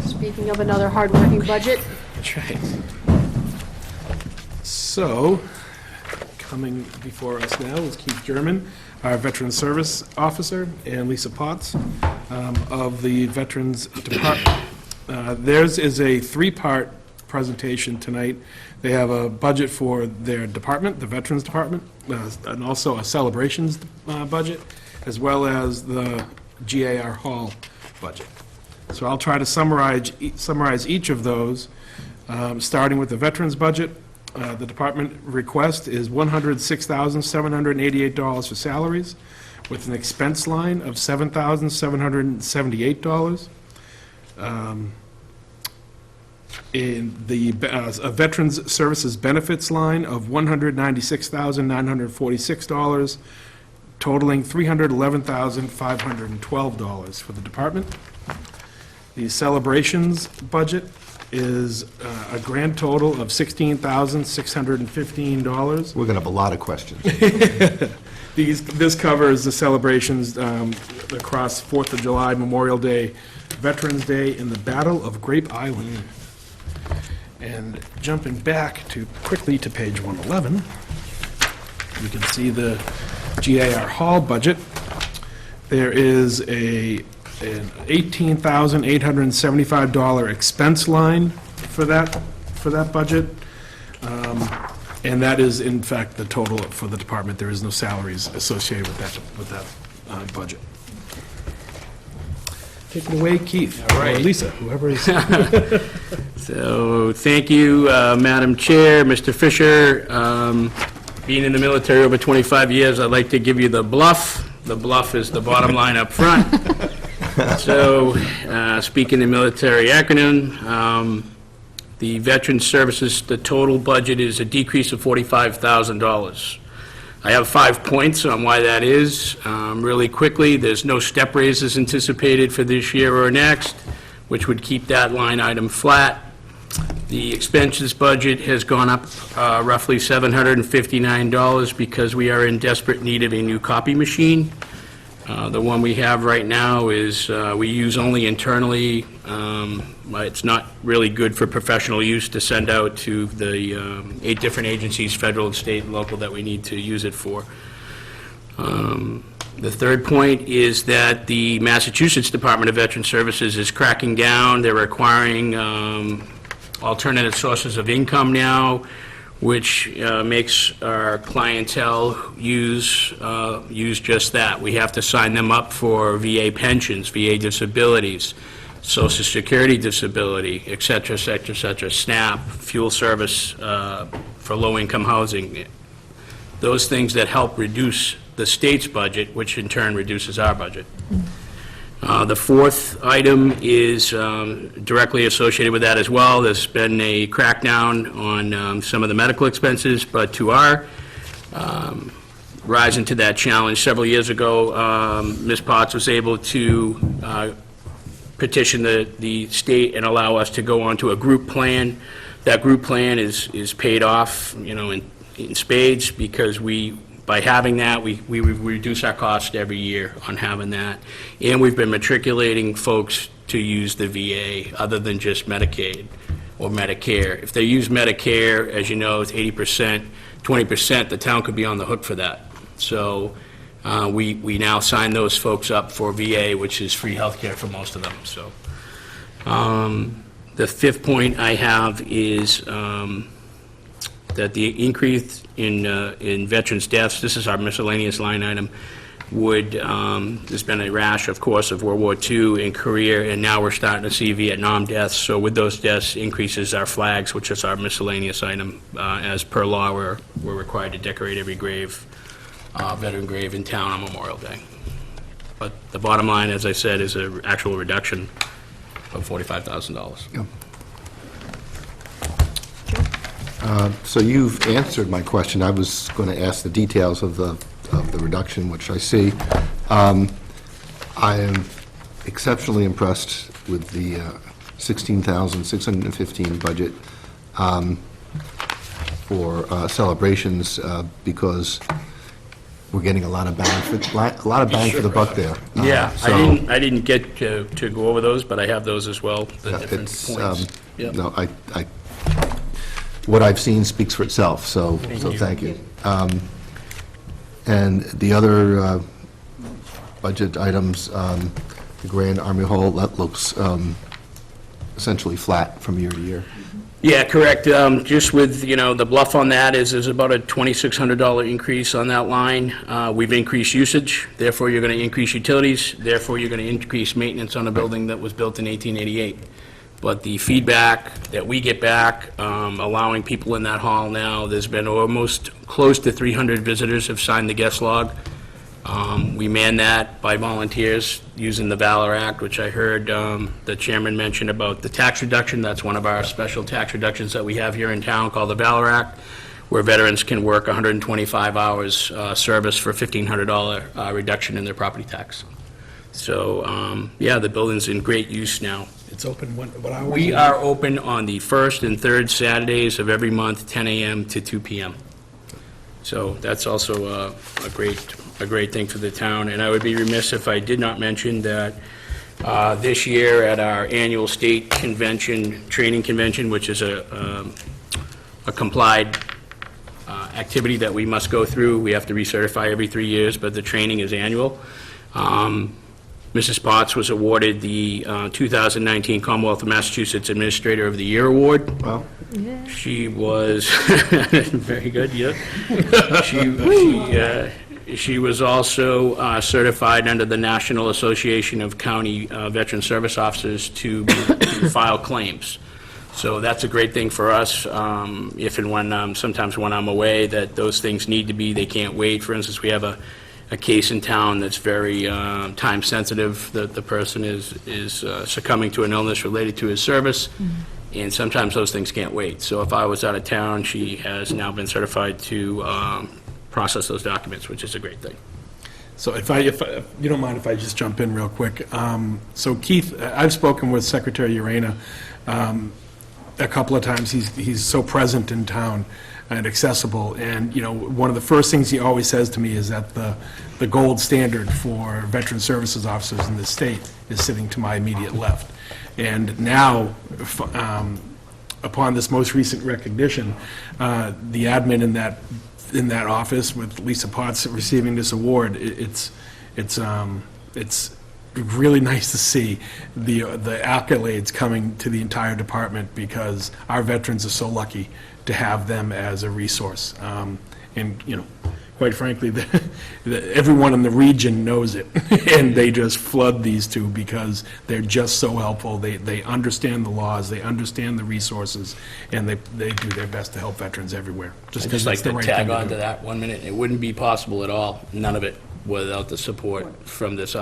Speaking of another hard-working budget, That's right. So, coming before us now is Keith German, our Veteran Service Officer, and Lisa Potts of the Veterans Department. Theirs is a three-part presentation tonight. They have a budget for their department, the Veterans Department, and also a celebrations budget, as well as the GAR Hall budget. So I'll try to summarize each of those, starting with the Veterans budget. The department request is $106,788 for salaries, with an expense line of $7,778. In the a Veterans Services Benefits line of $196,946, totaling $311,512 for the department. The celebrations budget is a grand total of $16,615. We're going to have a lot of questions. This covers the celebrations across 4th of July, Memorial Day, Veterans Day, and the Battle of Grape Island. And jumping back quickly to page 111, you can see the GAR Hall budget. There is an $18,875 expense line for that budget. And that is, in fact, the total for the department. There is no salaries associated with that budget. Take it away, Keith. All right. Or Lisa, whoever is. So, thank you, Madam Chair, Mr. Fisher. Being in the military over 25 years, I'd like to give you the bluff. The bluff is the bottom line up front. So, speaking the military acronym, the Veterans Services, the total budget is a decrease of $45,000. I have 5 points on why that is. Really quickly, there's no step raises anticipated for this year or next, which would keep that line item flat. The expenses budget has gone up roughly $759 because we are in desperate need of a new copy machine. The one we have right now is, we use only internally. It's not really good for professional use to send out to the 8 different agencies, federal and state and local, that we need to use it for. The third point is that the Massachusetts Department of Veteran Services is cracking down. They're requiring alternative sources of income now, which makes our clientele use just that. We have to sign them up for VA pensions, VA disabilities, Social Security disability, et cetera, et cetera, et cetera, SNAP, fuel service for low-income housing. Those things that help reduce the state's budget, which in turn reduces our budget. The fourth item is directly associated with that as well. There's been a crackdown on some of the medical expenses, but to our rising to that challenge several years ago, Ms. Potts was able to petition the state and allow us to go onto a group plan. That group plan is paid off, in spades, because by having that, we reduce our cost every year on having that. And we've been matriculating folks to use the VA other than just Medicaid or Medicare. If they use Medicare, as you know, it's 80%, 20%, the town could be on the hook for that. So we now sign those folks up for VA, which is free health care for most of them. So the fifth point I have is that the increase in veterans' deaths, this is our miscellaneous line item, there's been a rash, of course, of World War II and Korea, and now we're starting to see Vietnam deaths. So with those deaths increases our flags, which is our miscellaneous item. As per law, we're required to decorate every veteran grave in town on Memorial Day. But the bottom line, as I said, is an actual reduction of $45,000. Yeah. So you've answered my question. I was going to ask the details of the reduction, which I see. I am exceptionally impressed with the $16,615 budget for celebrations, because we're getting a lot of bang for the buck there. Yeah, So, I didn't get to go over those, but I have those as well, the different it's, points. Yep. No, what I've seen speaks for itself, so thank you. And the other budget items, the Grand Army Hall, that looks essentially flat from year to year. Yeah, correct. Just with, the bluff on that is there's about a $2,600 increase on that line. We've increased usage, therefore you're going to increase utilities, therefore you're going to increase maintenance on a building that was built in 1888. But the feedback that we get back, allowing people in that hall now, there's been almost close to 300 visitors have signed the guest log. We man that by volunteers using the Valor Act, which I heard the chairman mention about the tax reduction. That's one of our special tax reductions that we have here in town called the Valor Act, where veterans can work 125 hours service for $1,500 reduction in their property tax. So, yeah, the building's in great use now. It's open, what hours? We are open on the first and third Saturdays of every month, 10 a.m. to 2 p.m. So that's also a great thing for the town. And I would be remiss if I did not mention that this year at our annual state convention, training convention, which is a complied activity that we must go through. We have to recertify every 3 years, but the training is annual. Mrs. Potts was awarded the 2019 Commonwealth of Massachusetts Administrator of the Year Award. Wow. She was, very good, yeah. She was also certified under the National Association of County Veteran Service Officers to file claims. So that's a great thing for us, if and when, sometimes when I'm away, that those things need to be, they can't wait. For instance, we have a case in town that's very time-sensitive, that the person is succumbing to an illness related to his service, and sometimes those things can't wait. So if I was out of town, she has now been certified to process those documents, which is a great thing. So if you don't mind if I just jump in real quick. So Keith, I've spoken with Secretary Urena a couple of times. He's so present in town and accessible, and, you know, one of the first things he always says to me is that the gold standard for veteran services officers in this state is sitting to my immediate left. And now, upon this most recent recognition, the admin in that office with Lisa Potts receiving this award, it's really nice to see the accolades coming to the entire department, because our veterans are so lucky to have them as a resource. And, you know, quite frankly, everyone in the region knows it, and they just flood these two because they're just so helpful. They understand the laws, they understand the resources, and they do their best to help veterans everywhere. I'd just like to tag on to that 1 minute. It wouldn't be possible at all, none of it, without the support from this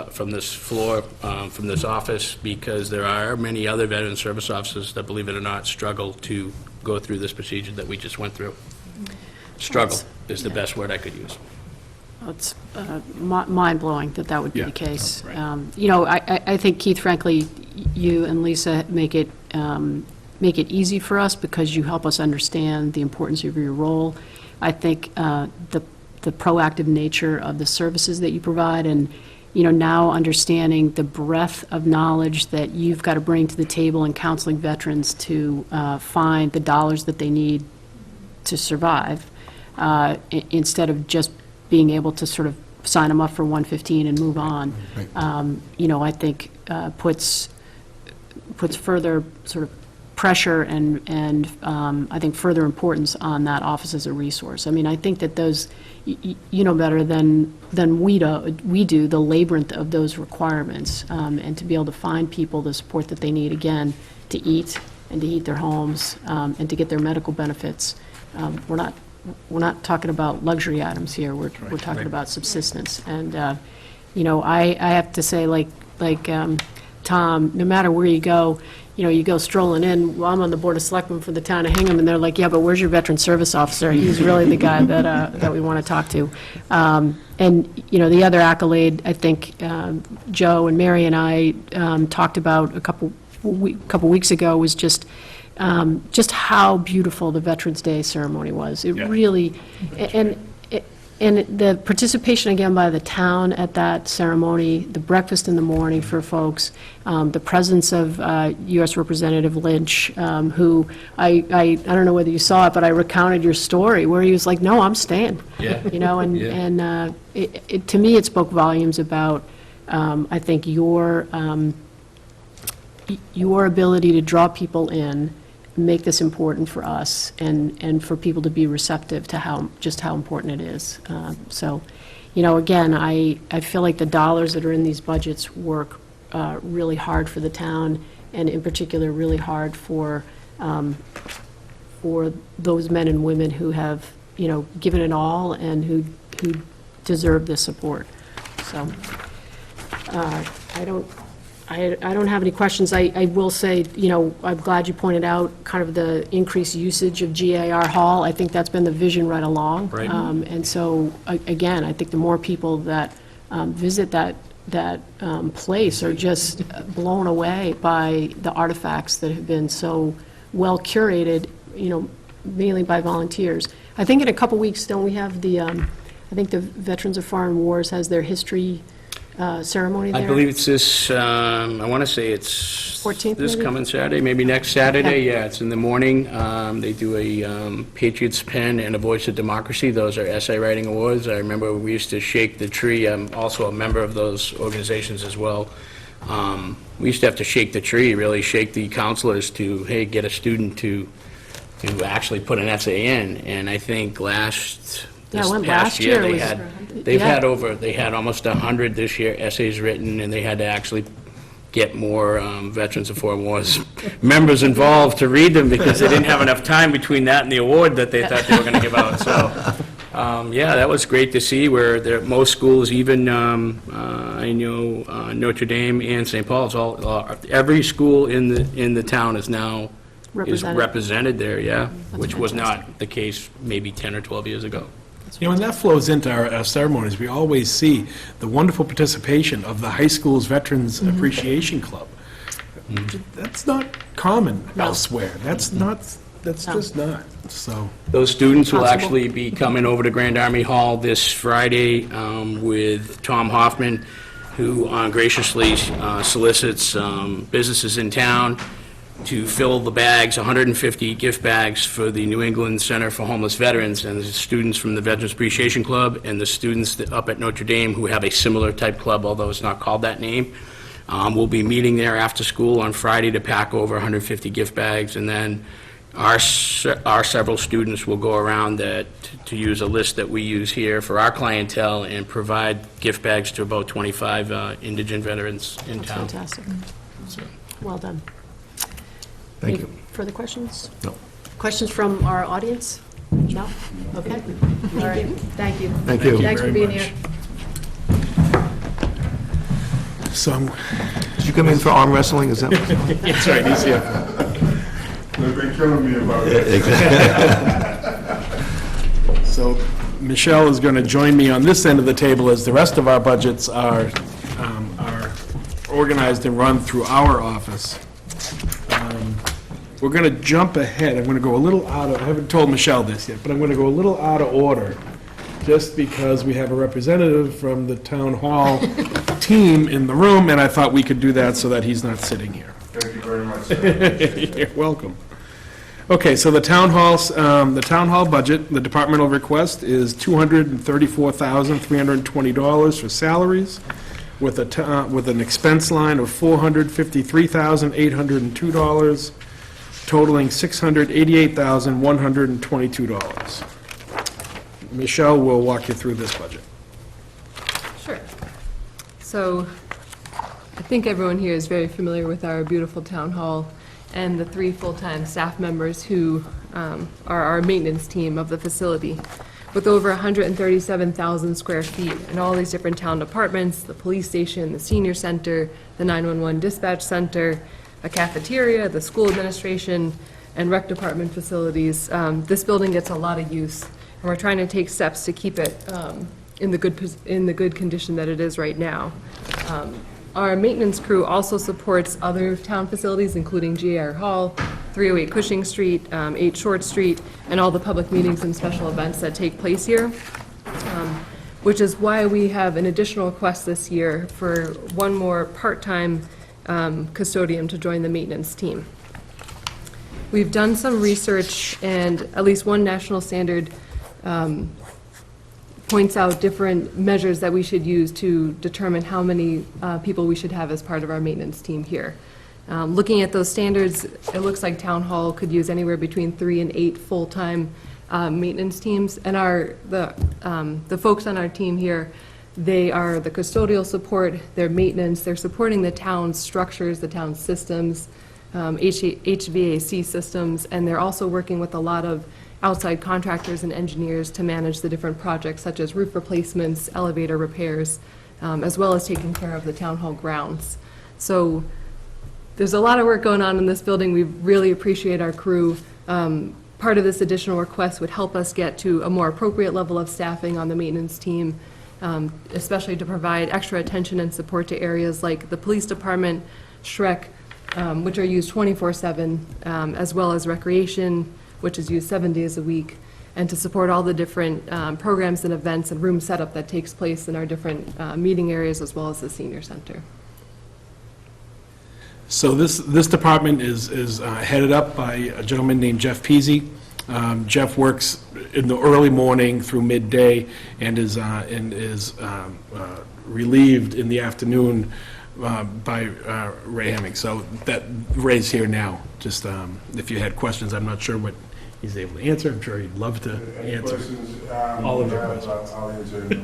floor, from this office, because there are many other veteran service officers that, believe it or not, struggle to go through this procedure that we just went through. Struggle is the best word I could use. It's mind-blowing that would be Yeah. the case. Right. You know, I think, Keith, frankly, you and Lisa make it easy for us because you help us understand the importance of your role. I think the proactive nature of the services that you provide, and, you know, now understanding the breadth of knowledge that you've got to bring to the table in counseling veterans to find the dollars that they need to survive, instead of just being able to sort of sign them up for 115 and move on. Right. You know, I think puts further sort of pressure and I think further importance on that office as a resource. I mean, I think that those, you know better than we do, the labyrinth of those requirements, and to be able to find people the support that they need, again, to eat and to heat their homes, and to get their medical benefits. We're not talking about luxury items here. We're talking about subsistence. And, you know, I have to say, like Tom, no matter where you go, you know, you go strolling in. Well, I'm on the Board of Selectmen for the town of Hingham, and they're like, yeah, but where's your veteran service officer? He's really the guy that we want to talk to. And, you know, the other accolade, I think Joe and Mary and I talked about a couple weeks ago, was just how beautiful the Veterans Day ceremony was. It really, and the participation again by the town at that ceremony, the breakfast in the morning for folks, the presence of U.S. Representative Lynch, who I don't know whether you saw it, but I recounted your story where he was like, no, I'm staying. Yeah. You know, and to me, it spoke volumes about, I think, your ability to draw people in, make this important for us, and for people to be receptive to how important it is. So, you know, again, I feel like the dollars that are in these budgets work really hard for the town, and in particular, really hard for those men and women who have, you know, given it all and who deserve this support. So, I don't have any questions. I will say, you know, I'm glad you pointed out kind of the increased usage of GAR Hall. I think that's been the vision right along. Right. And so, again, I think the more people that visit that place are just blown away by the artifacts that have been so well curated, mainly by volunteers. I think in a couple weeks, don't we have I think the Veterans of Foreign Wars has their history ceremony there? I believe it's this, I want to say it's 14th, this maybe? coming Saturday, maybe next Saturday. Yeah, it's in the morning. They do a Patriots Pen and a Voice of Democracy. Those are essay writing awards. I remember we used to shake the tree. I'm also a member of those organizations as well. We used to have to shake the tree, really shake the counselors to, hey, get a student to actually put an essay in. And I think this went past last year, year they was- they had almost 100 this year essays written, and they had to actually get more Veterans of Foreign Wars members involved to read them because they didn't have enough time between that and the award that they thought they were going to give out. So, yeah, that was great to see where most schools, even I know Notre Dame and St. Paul's, every school in the town is now represented there, yeah, which was not the case maybe 10 or 12 years ago. And that flows into our ceremonies. We always see the wonderful participation of the high school's Veterans Appreciation Club. That's not common elsewhere. That's just not, so. Those students will Possible. actually be coming over to Grand Army Hall this Friday with Tom Hoffman, who graciously solicits businesses in town to fill the bags, 150 gift bags for the New England Center for Homeless Veterans, and the students from the Veterans Appreciation Club and the students up at Notre Dame who have a similar type club, although it's not called that name, will be meeting there after school on Friday to pack over 150 gift bags, and then our several students will go around to use a list that we use here for our clientele and provide gift bags to about 25 indigent veterans in That's town. fantastic. So. Well done. Thank you. Any further questions? No. Questions from our audience? No? Okay. All right. Thank you. Thank you. Thanks for very being much. here. So, Did you come in for arm wrestling, is that? that's right, he's here. They've been killing me about it. So Michelle is going to join me on this end of the table as the rest of our budgets are organized and run through our office. We're going to jump ahead. I'm going to go a little I haven't told Michelle this yet, but I'm going to go a little out of order just because we have a representative from the town hall team in the room, and I thought we could do that so that he's not sitting here. Thank you very much, sir. You're welcome. Okay, so the town hall budget, the departmental request is $234,320 for salaries, with an expense line of $453,802, totaling $688,122. Michelle will walk you through this budget. Sure. So, I think everyone here is very familiar with our beautiful town hall and the 3 full-time staff members who are our maintenance team of the facility. With over 137,000 square feet and all these different town departments, the police station, the senior center, the 911 dispatch center, a cafeteria, the school administration, and rec department facilities, this building gets a lot of use, and we're trying to take steps to keep it in the good condition that it is right now. Our maintenance crew also supports other town facilities, including GR Hall, 308 Cushing Street, 8 Short Street, and all the public meetings and special events that take place here, which is why we have an additional request this year for one more part-time custodian to join the maintenance team. We've done some research, and at least one national standard points out different measures that we should use to determine how many people we should have as part of our maintenance team here. Looking at those standards, it looks like Town Hall could use anywhere between 3 and 8 full-time maintenance teams. And the folks on our team here, they are the custodial support, their maintenance, they're supporting the town's structures, the town's systems, HVAC systems, and they're also working with a lot of outside contractors and engineers to manage the different projects such as roof replacements, elevator repairs, as well as taking care of the town hall grounds. So there's a lot of work going on in this building. We really appreciate our crew. Part of this additional request would help us get to a more appropriate level of staffing on the maintenance team especially to provide extra attention and support to areas like the police department, Shrek, which are used 24/7, as well as recreation, which is used 7 days a week, and to support all the different programs and events and room setup that takes place in our different meeting areas, as well as the senior center. So this department is headed up by a gentleman named Jeff Peasy. Jeff works in the early morning through midday and is relieved in the afternoon by Ray Hemming. So that Ray's here now. Just if you had questions, I'm not sure what he's able to answer. I'm sure he'd love to answer all of your questions. I'll answer them.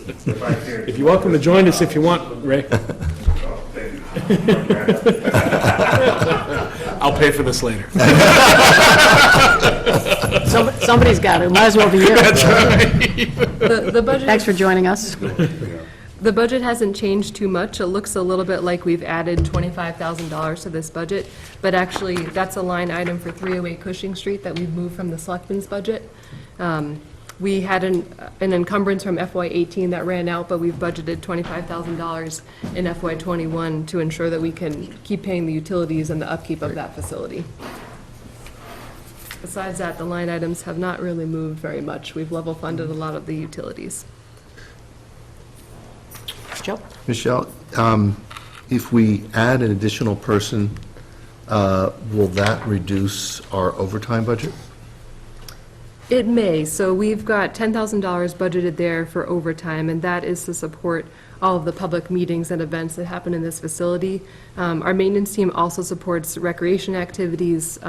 If I can. If you're welcome to join us if you want, Ray. Oh, thank you. I'll pay for this later. Somebody's got to, might as well be you. That's right. The budget. Thanks for joining us. The budget hasn't changed too much. It looks a little bit like we've added $25,000 to this budget, but actually, that's a line item for 308 Cushing Street that we've moved from the Selectmen's budget. We had an encumbrance from FY18 that ran out, but we've budgeted $25,000 in FY21 to ensure that we can keep paying the utilities and the upkeep of that facility. Besides that, the line items have not really moved very much. We've level funded a lot of the utilities. Joe? Michelle, if we add an additional person, will that reduce our overtime budget? It may. So we've got $10,000 budgeted there for overtime, and that is to support all of the public meetings and events that happen in this facility. Our maintenance team also supports recreation activities,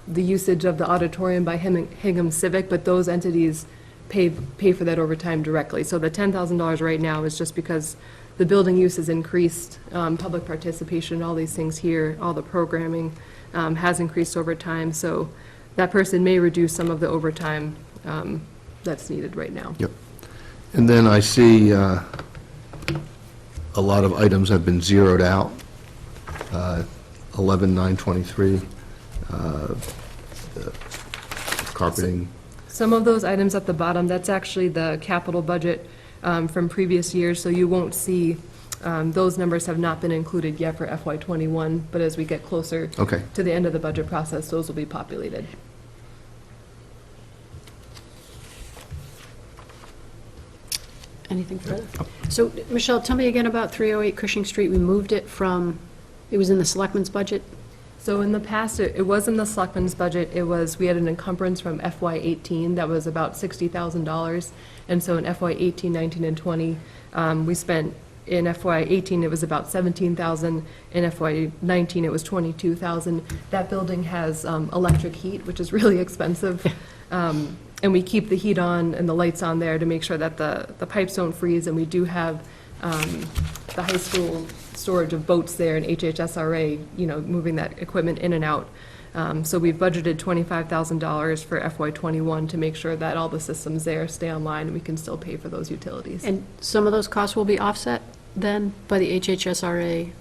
the usage of the auditorium by Hingham Civic, but those entities pay for that overtime directly. So the $10,000 right now is just because the building use has increased, public participation, all these things here, all the programming has increased over time. So that person may reduce some of the overtime that's needed right now. Yep. And then I see a lot of items have been zeroed out. 11,923, carpeting. Some of those items at the bottom, that's actually the capital budget from previous years, so you won't see, those numbers have not been included yet for FY21, but as we get closer Okay. to the end of the budget process, those will be populated. Anything further? So, Michelle, tell me again about 308 Cushing Street. We moved it from, it was in the Selectmen's budget? So in the past, it was in the Selectmen's budget. We had an encumbrance from FY18 that was about $60,000. And so in FY18, 19, and 20, we spent, in FY18, it was about $17,000. In FY19, it was $22,000. That building has electric heat, which is really expensive. And we keep the heat on and the lights on there to make sure that the pipes don't freeze. And we do have the high school storage of boats there and HHSRA, moving that equipment in and out. So we've budgeted $25,000 for FY21 to make sure that all the systems there stay online and we can still pay for those utilities. And some of those costs will be offset then by the HHSRA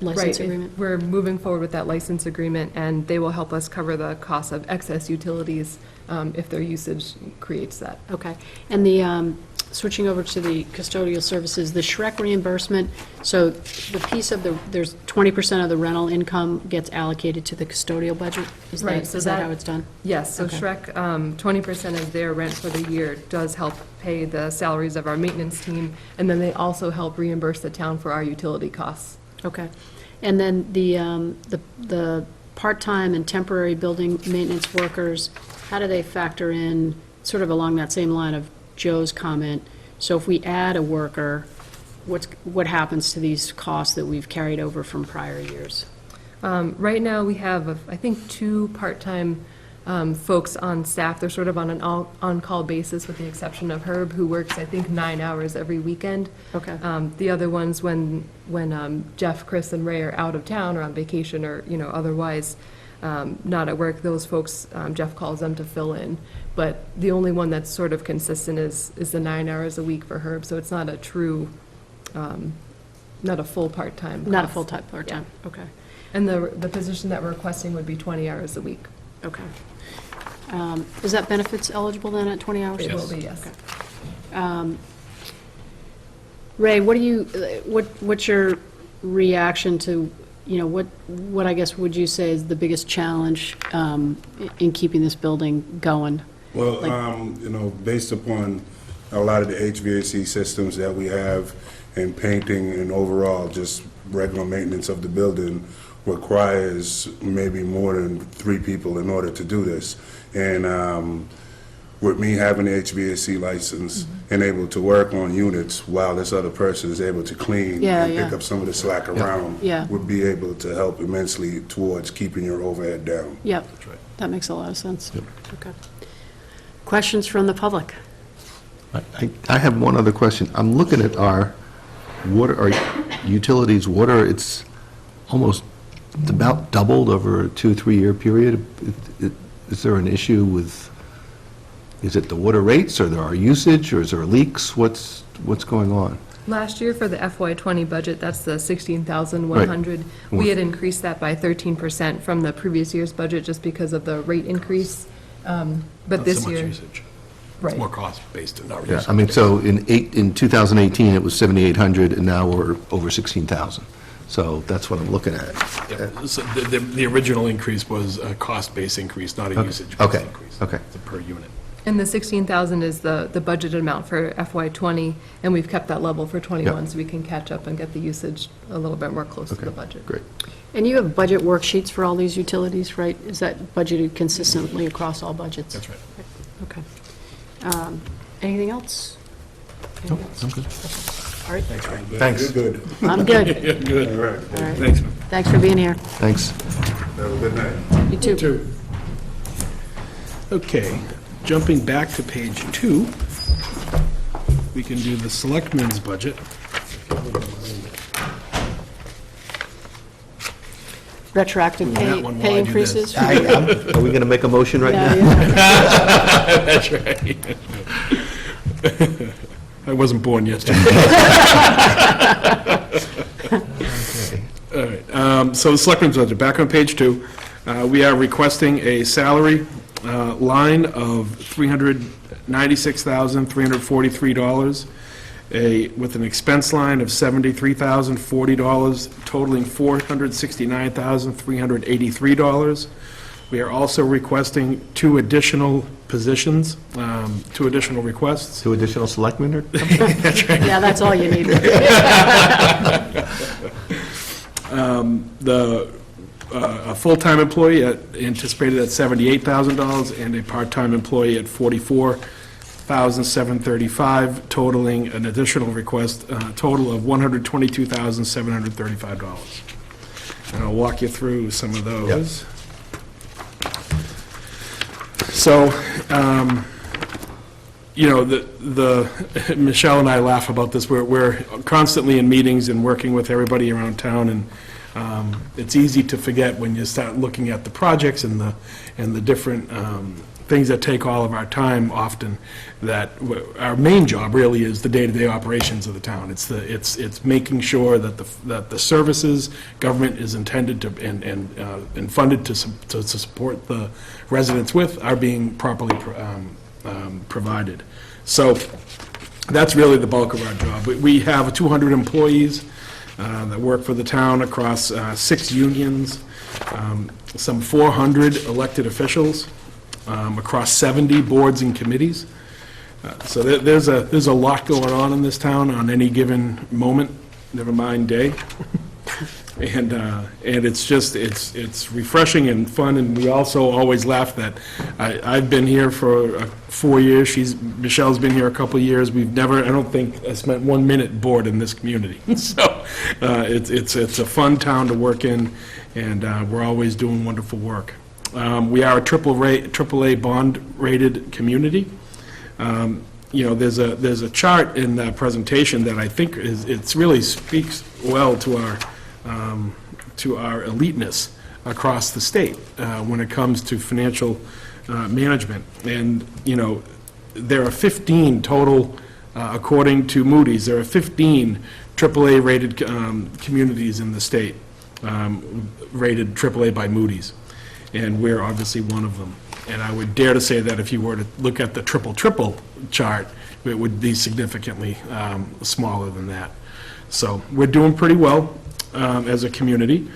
license agreement? Right, we're moving forward with that license agreement, and they will help us cover the cost of excess utilities if their usage creates that. Okay. And the, switching over to the custodial services, the Shrek reimbursement, so the piece of there's 20% of the rental income gets allocated to the custodial budget? Is that how it's done? Yes, so Okay. Shrek, 20% of their rent for the year does help pay the salaries of our maintenance team, and then they also help reimburse the town for our utility costs. Okay. And then the part-time and temporary building maintenance workers, how do they factor in, sort of along that same line of Joe's comment? So if we add a worker, what happens to these costs that we've carried over from prior years? Right now, we have, I think, 2 part-time folks on staff. They're sort of on an on-call basis, with the exception of Herb, who works, I think, 9 hours every weekend. Okay. The other ones, when Jeff, Chris, and Ray are out of town or on vacation or, otherwise not at work, those folks, Jeff calls them to fill in. But the only one that's sort of consistent is the 9 hours a week for Herb, so it's not a true, not a full part-time. Not a cost. full-time, part-time, okay. And the position that we're requesting would be 20 hours a week. Okay. Is that benefits eligible then at 20 hours? It will be, yes. Okay. Ray, what's your reaction to, what I guess would you say is the biggest challenge in keeping this building going? Well, based upon a lot of the HVAC systems that we have and painting and overall just regular maintenance of the building requires maybe more than 3 people in order to do this. And with me having the HVAC license and able to work on units while this other person is able to clean and pick up some of the slack around, would be able to help immensely towards keeping your overhead down. Yep, that makes a lot of sense. Okay. Questions from the public? I have one other question. I'm looking at our water, our utilities, water, it's about doubled over a 2-3 year period. Is there an issue with, is it the water rates, or there are usage, or is there leaks? What's going on? Last year for the FY20 budget, that's the 16,100. We had increased that by 13% from the previous year's budget just because of the rate increase. But this year. It's more cost-based and not Yeah, usage. I mean, so in 2018, it was 7,800, and now we're over 16,000. So that's what I'm looking at. Yeah, so the original increase was a cost-based increase, not a usage-based increase. Okay. It's a per unit. And the 16,000 is the budgeted amount for FY20, and we've kept that level for '21, so we can catch up and get the usage a little bit more close to the budget. Great. And you have budget worksheets for all these utilities, right? Is that budgeted consistently across all budgets? That's right. Okay. Anything else? Nope, I'm good. All right. Thanks. You're good. I'm good. Good. All right. All right. Thanks, man. Thanks for being here. Thanks. Have a good night. You too. Okay, jumping back to page 2, we can do the Selectmen's budget. Retroactive that one while pay I do increases? Are we going to make a motion right now? That's right. I wasn't born yesterday. All right, so the Selectmen's budget, back on page 2, we are requesting a salary line of $396,343, with an expense line of $73,040, totaling $469,383. We are also requesting 2 additional positions, 2 additional requests. 2 additional selectmen? Yeah, that's all you need. A full-time employee anticipated at $78,000, and a part-time employee at $44,735, totaling an additional request, total of $122,735. And I'll walk you through some of those. So, Michelle and I laugh about this. We're constantly in meetings and working with everybody around town, and it's easy to forget when you start looking at the projects and the different things that take all of our time often, that our main job really is the day-to-day operations of the town. It's making sure that the services government is intended to and funded to support the residents with are being properly provided. So that's really the bulk of our job. We have 200 employees that work for the town across 6 unions, some 400 elected officials, across 70 boards and committees. So there's a lot going on in this town on any given moment, never mind day. And it's refreshing and fun, and we also always laugh that I've been here for 4 years, Michelle's been here a couple of years, I don't think I spent 1 minute bored in this community. So it's a fun town to work in, and we're always doing wonderful work. We are a AAA bond-rated community. There's a chart in that presentation that I think really speaks well to our eliteness across the state when it comes to financial management. And, there are 15 total, according to Moody's, there are 15 AAA-rated communities in the state, rated AAA by Moody's. And we're obviously one of them. And I would dare to say that if you were to look at the triple chart, it would be significantly smaller than that. So we're doing pretty well as a community.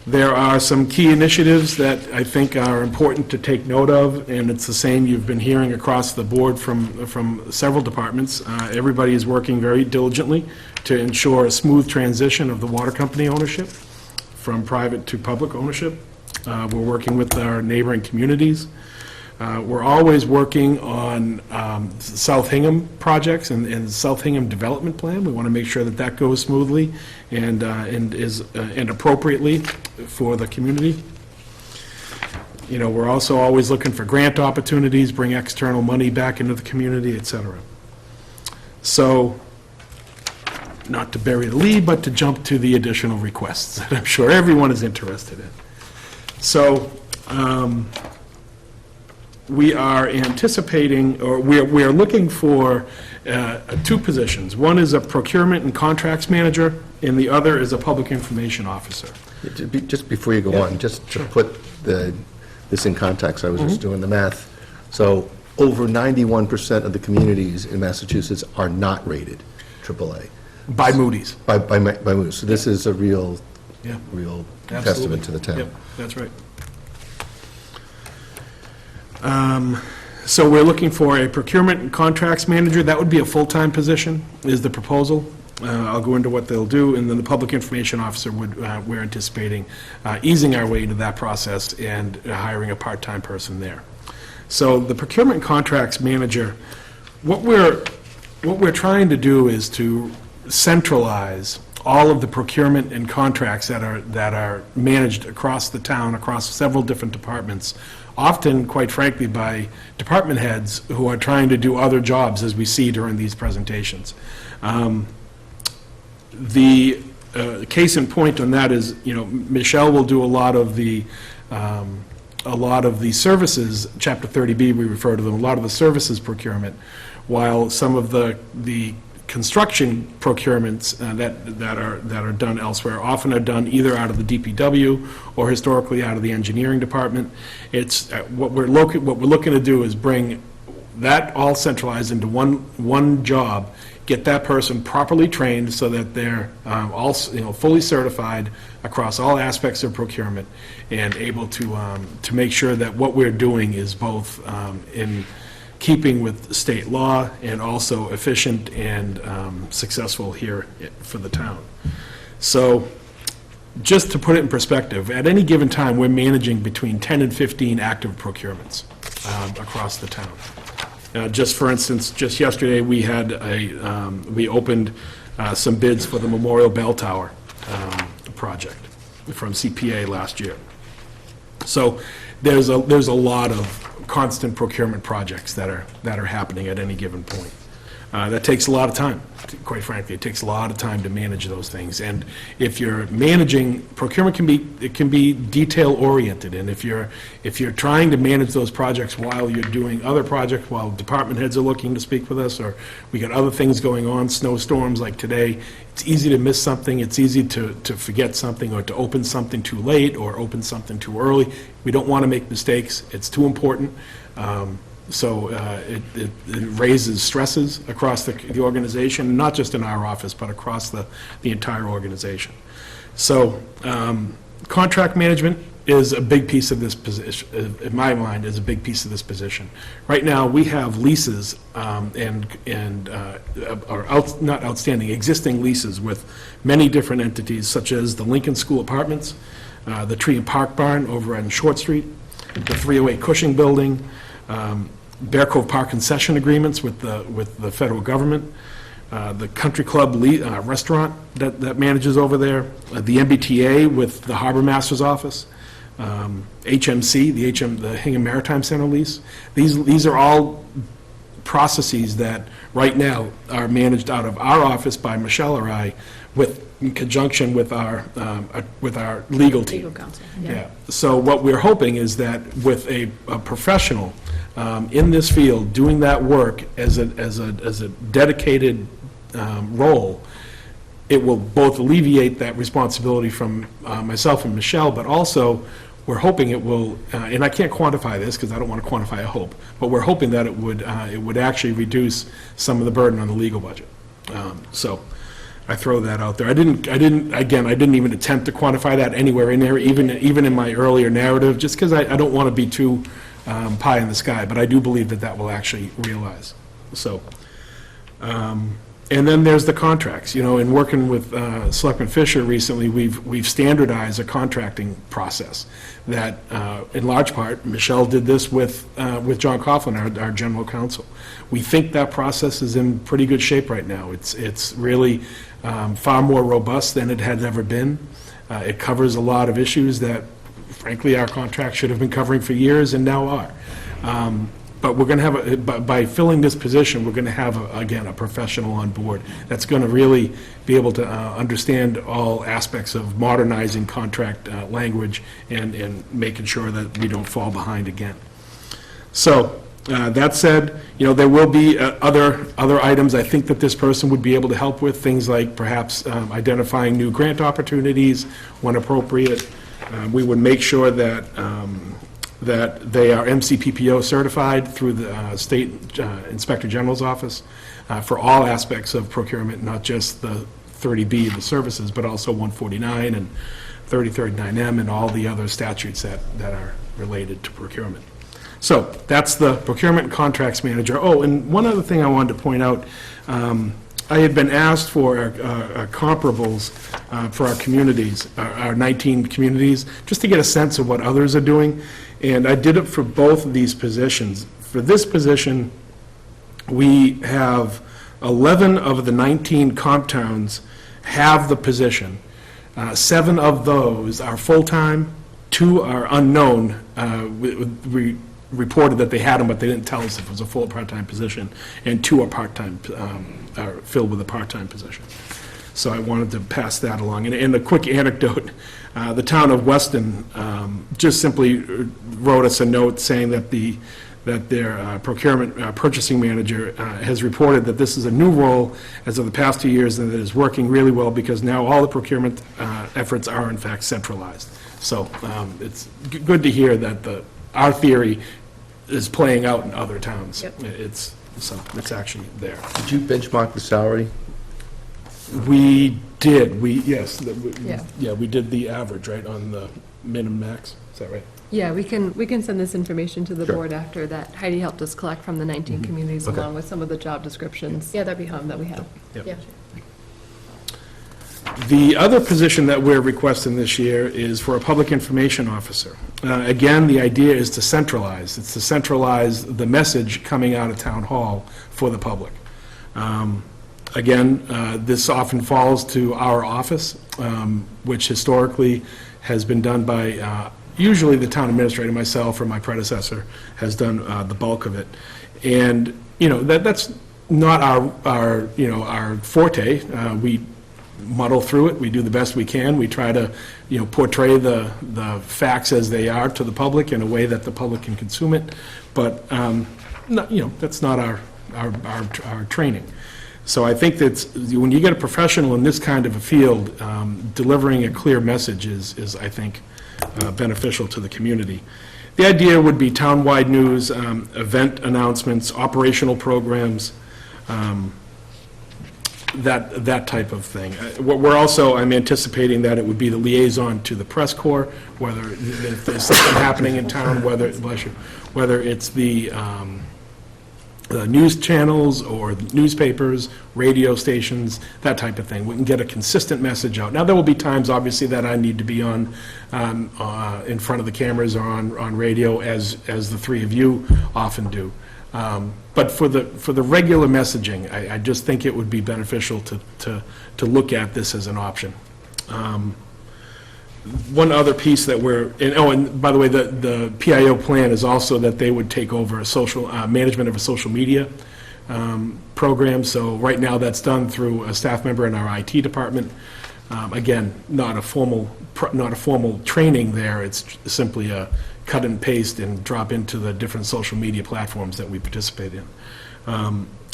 There are some key initiatives that I think are important to take note of, and it's the same you've been hearing across the board from several departments. Everybody is working very diligently to ensure a smooth transition of the water company ownership from private to public ownership. We're working with our neighboring communities. We're always working on South Hingham projects and South Hingham Development Plan. We want to make sure that that goes smoothly and appropriately for the community. You know, we're also always looking for grant opportunities, bring external money back into the community, et cetera. So, not to bury the lead, but to jump to the additional requests that I'm sure everyone is interested in. So, we are anticipating, or we are looking for two positions. One is a procurement and contracts manager, and the other is a public information officer. Just before you go on, just to put this in context, I was just doing the math. So over 91% of the communities in Massachusetts are not rated AAA. By Moody's. By Moody's. So this is a real Absolutely. testament to the town. Yep, that's right. So we're looking for a procurement and contracts manager. That would be a full-time position, is the proposal. I'll go into what they'll do, and then the public information officer we're anticipating easing our way into that process and hiring a part-time person there. So the procurement and contracts manager, what we're trying to do is to centralize all of the procurement and contracts that are managed across the town, across several different departments, often, quite frankly, by department heads who are trying to do other jobs, as we see during these presentations. The case in point on that is, you know, Michelle will do a lot of the services, Chapter 30B, we refer to them, a lot of the services procurement, while some of the construction procurements that are done elsewhere often are done either out of the DPW or historically out of the engineering department. It's what we're looking to do is bring that all centralized into one job, get that person properly trained so that they're all, you know, fully certified across all aspects of procurement and able to make sure that what we're doing is both in keeping with state law and also efficient and successful here for the town. So just to put it in perspective, at any given time, we're managing between 10 and 15 active procurements across the town. Just for instance, just yesterday, we had we opened some bids for the Memorial Bell Tower project from CPA last year. So there's a lot of constant procurement projects that are happening at any given point. That takes a lot of time, quite frankly. It takes a lot of time to manage those things. And if you're managing, procurement can be detail-oriented. And if you're trying to manage those projects while you're doing other projects, while department heads are looking to speak with us, or we got other things going on, snowstorms like today, it's easy to miss something. It's easy to forget something, or to open something too late, or open something too early. We don't want to make mistakes. It's too important. So it raises stresses across the organization, not just in our office, but across the entire organization. So contract management is a big piece of this position, in my mind, is a big piece of this position. Right now, we have leases not outstanding, existing leases with many different entities, such as the Lincoln School Apartments, the Tree and Park Barn over on Short Street, the 308 Cushing Building, Bear Cove Park concession agreements with the federal government, the Country Club restaurant that manages over there, the MBTA with the Harbor Master's Office, HMC, the Hingham Maritime Center lease. These are all processes that right now are managed out of our office by Michelle or I, in conjunction with our legal team. Legal counsel, Yeah. So what we're hoping is that with a professional in this field doing that work as a dedicated role, it will both alleviate that responsibility from myself and Michelle, but also we're hoping it will, and I can't quantify this because I don't want to quantify a hope, but we're hoping that it would actually reduce some of the burden on the legal budget. So I throw that out there. I didn't even attempt to quantify that anywhere in there, even in my earlier narrative, just because I don't want to be too pie in the sky, but I do believe that will actually realize. So, and then there's the contracts. In working with Selectman Fisher recently, we've standardized a contracting process that, in large part, Michelle did this with John Coughlin, our general counsel. We think that process is in pretty good shape right now. It's really far more robust than it had ever been. It covers a lot of issues that, frankly, our contract should have been covering for years and now are. But we're going to have, by filling this position, we're going to have, again, a professional on board that's going to really be able to understand all aspects of modernizing contract language and making sure that we don't fall behind again. So, that said, there will be other items I think that this person would be able to help with, things like perhaps identifying new grant opportunities when appropriate. We would make sure that they are MCPPO certified through the State Inspector General's office for all aspects of procurement, not just the 30B, the services, but also 149 and 3039M and all the other statutes that are related to procurement. So that's the procurement and contracts manager. Oh, and one other thing I wanted to point out, I had been asked for comparables for our communities, our 19 communities, just to get a sense of what others are doing. And I did it for both of these positions. For this position, we have 11 of the 19 comp towns have the position. 7 of those are full-time, 2 are unknown. We reported that they had them, but they didn't tell us if it was a full or part-time position, and 2 are part-time, are filled with a part-time position. So I wanted to pass that along. And a quick anecdote, the town of Weston just simply wrote us a note saying that their procurement purchasing manager has reported that this is a new role as of the past 2 years, and that it is working really well because now all the procurement efforts are in fact centralized. So it's good to hear that our theory is playing out in other towns. Yep. It's actually there. Did you benchmark the salary? We did, yes. Yeah. Yeah, we did the average, right, on the min and max, is that right? Yeah, we can send this information to the Sure. board after that. Heidi helped us collect from the 19 communities Okay. along with some of the job descriptions. Yeah, that'd be helpful. that we have. Yep. Yeah. The other position that we're requesting this year is for a public information officer. Again, the idea is to centralize. It's to centralize the message coming out of town hall for the public. Again, this often falls to our office, which historically has been done by usually the town administrator, myself, or my predecessor has done the bulk of it. And, that's not our forte. We muddle through it. We do the best we can. We try to, portray the facts as they are to the public in a way that the public can consume it. But, that's not our training. So I think that when you get a professional in this kind of a field, delivering a clear message is I think, beneficial to the community. The idea would be town-wide news, event announcements, operational programs, that type of thing. I'm anticipating that it would be the liaison to the press corps, whether if there's something happening in town, whether it's the news channels or newspapers, radio stations, that type of thing. We can get a consistent message out. Now, there will be times, obviously, that I need to be on in front of the cameras or on radio, as the three of you often do. But for the regular messaging, I just think it would be beneficial to look at this as an option. One other piece that and by the way, the PIO plan is also that they would take over management of a social media program. So right now, that's done through a staff member in our IT department. Again, not a formal training there. It's simply a cut and paste and drop into the different social media platforms that we participate in.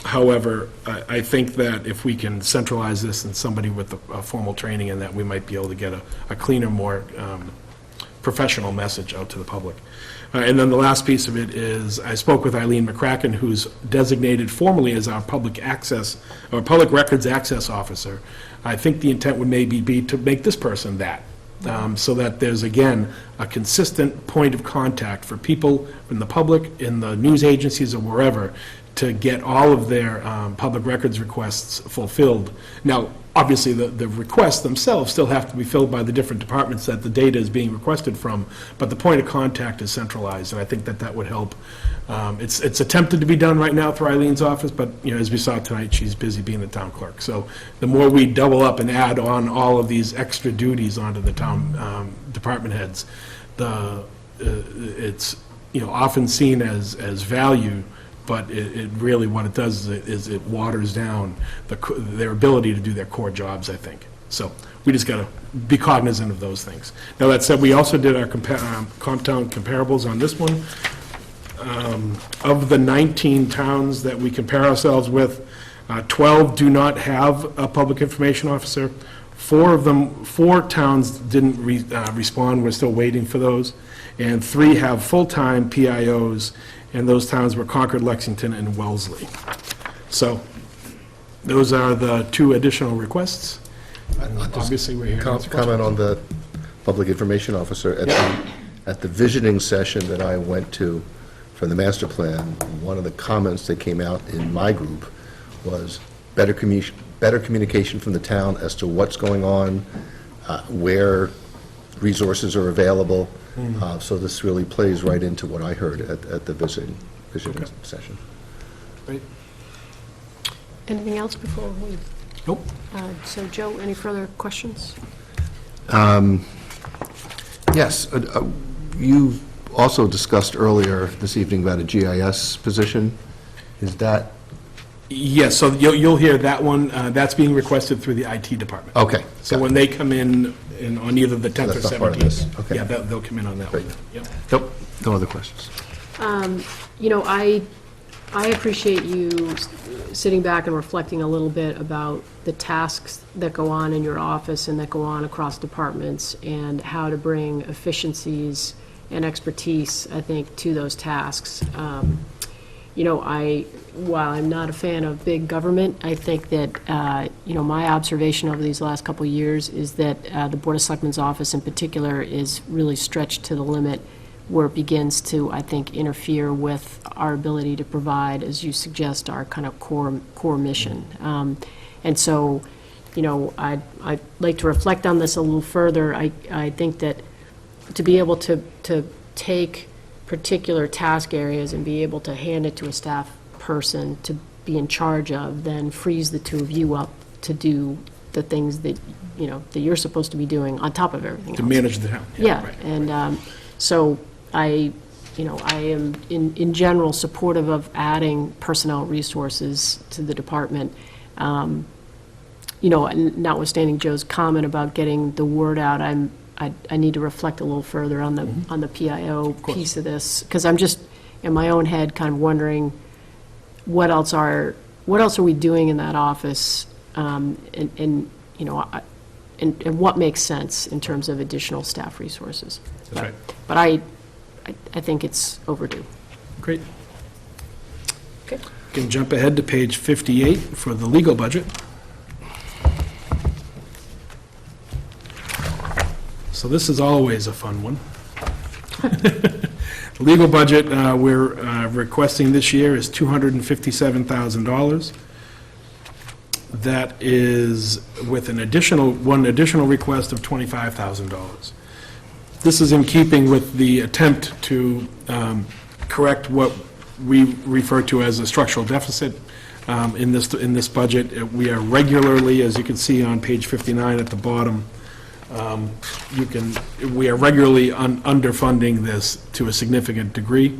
However, I think that if we can centralize this and somebody with a formal training in that, we might be able to get a cleaner, more professional message out to the public. And then the last piece of it is, I spoke with Eileen McCracken, who's designated formally as our public access, or public records access officer. I think the intent would maybe be to make this person that, so that there's, again, a consistent point of contact for people from the public, in the news agencies or wherever, to get all of their public records requests fulfilled. Now, obviously, the requests themselves still have to be filled by the different departments that the data is being requested from, but the point of contact is centralized, and I think that that would help. It's attempted to be done right now through Eileen's office, but, you know, as we saw tonight, she's busy being the town clerk. So the more we double up and add on all of these extra duties onto the town department heads, it's, you know, often seen as value, but it really, what it does is it waters down their ability to do their core jobs, I think. So we just got to be cognizant of those things. Now, that said, we also did our comp town comparables on this one. Of the 19 towns that we compare ourselves with, 12 do not have a public information officer. 4 towns didn't respond, we're still waiting for those. And 3 have full-time PIOs, and those towns were Concord, Lexington, and Wellesley. So those are the 2 additional requests. Obviously, we're here to answer Comment on the public information officer. At the visioning session that I went to for the master plan, one of the comments that came out in my group was better communication from the town as to what's going on, where resources are available. So this really plays right into what I heard at the visioning session. Great. Anything else before we? Nope. So, Joe, any further questions? Yes, you also discussed earlier this evening about a GIS position. Is that? Yes, so you'll hear that one, that's being requested through the IT department. Okay. So when they come in on either the 10th or That's not part of this. 17th, Okay. yeah, they'll come in on that one. Great. Yep. Nope, no other questions. You know, I appreciate you sitting back and reflecting a little bit about the tasks that go on in your office and that go on across departments, and how to bring efficiencies and expertise, I think, to those tasks. You know, while I'm not a fan of big government, I think that, you know, my observation over these last couple of years is that the Board of Selectmen's office in particular is really stretched to the limit, where it begins to, I think, interfere with our ability to provide, as you suggest, our kind of core mission. And so, you know, I'd like to reflect on this a little further. I think that to be able to take particular task areas and be able to hand it to a staff person to be in charge of, then frees the 2 of you up to do the things that, you know, that you're supposed to be doing on top of everything else. To manage the town. Yeah, Right. and so I am in general supportive of adding personnel resources to the department. You know, and notwithstanding Joe's comment about getting the word out, I need to reflect a little further on the PIO piece of this, because I'm just, in my own head, kind of wondering what else are we doing in that office, and you know, and what makes sense in terms of additional staff resources. That's right. But I think it's overdue. Great. Okay. Can jump ahead to page 58 for the legal budget. So this is always a fun one. The legal budget we're requesting this year is $257,000. That is with one additional request of $25,000. This is in keeping with the attempt to correct what we refer to as a structural deficit in this budget. We are regularly, as you can see on page 59 at the bottom, we are regularly underfunding this to a significant degree.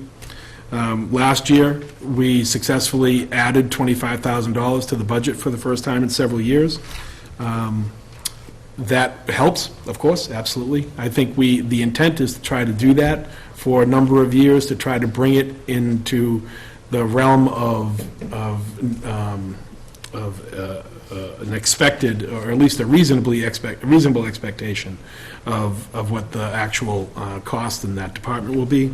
Last year, we successfully added $25,000 to the budget for the first time in several years. That helps, of course, absolutely. I think the intent is to try to do that for a number of years, to try to bring it into the realm of an expected, or at least a reasonable expectation of what the actual cost in that department will be.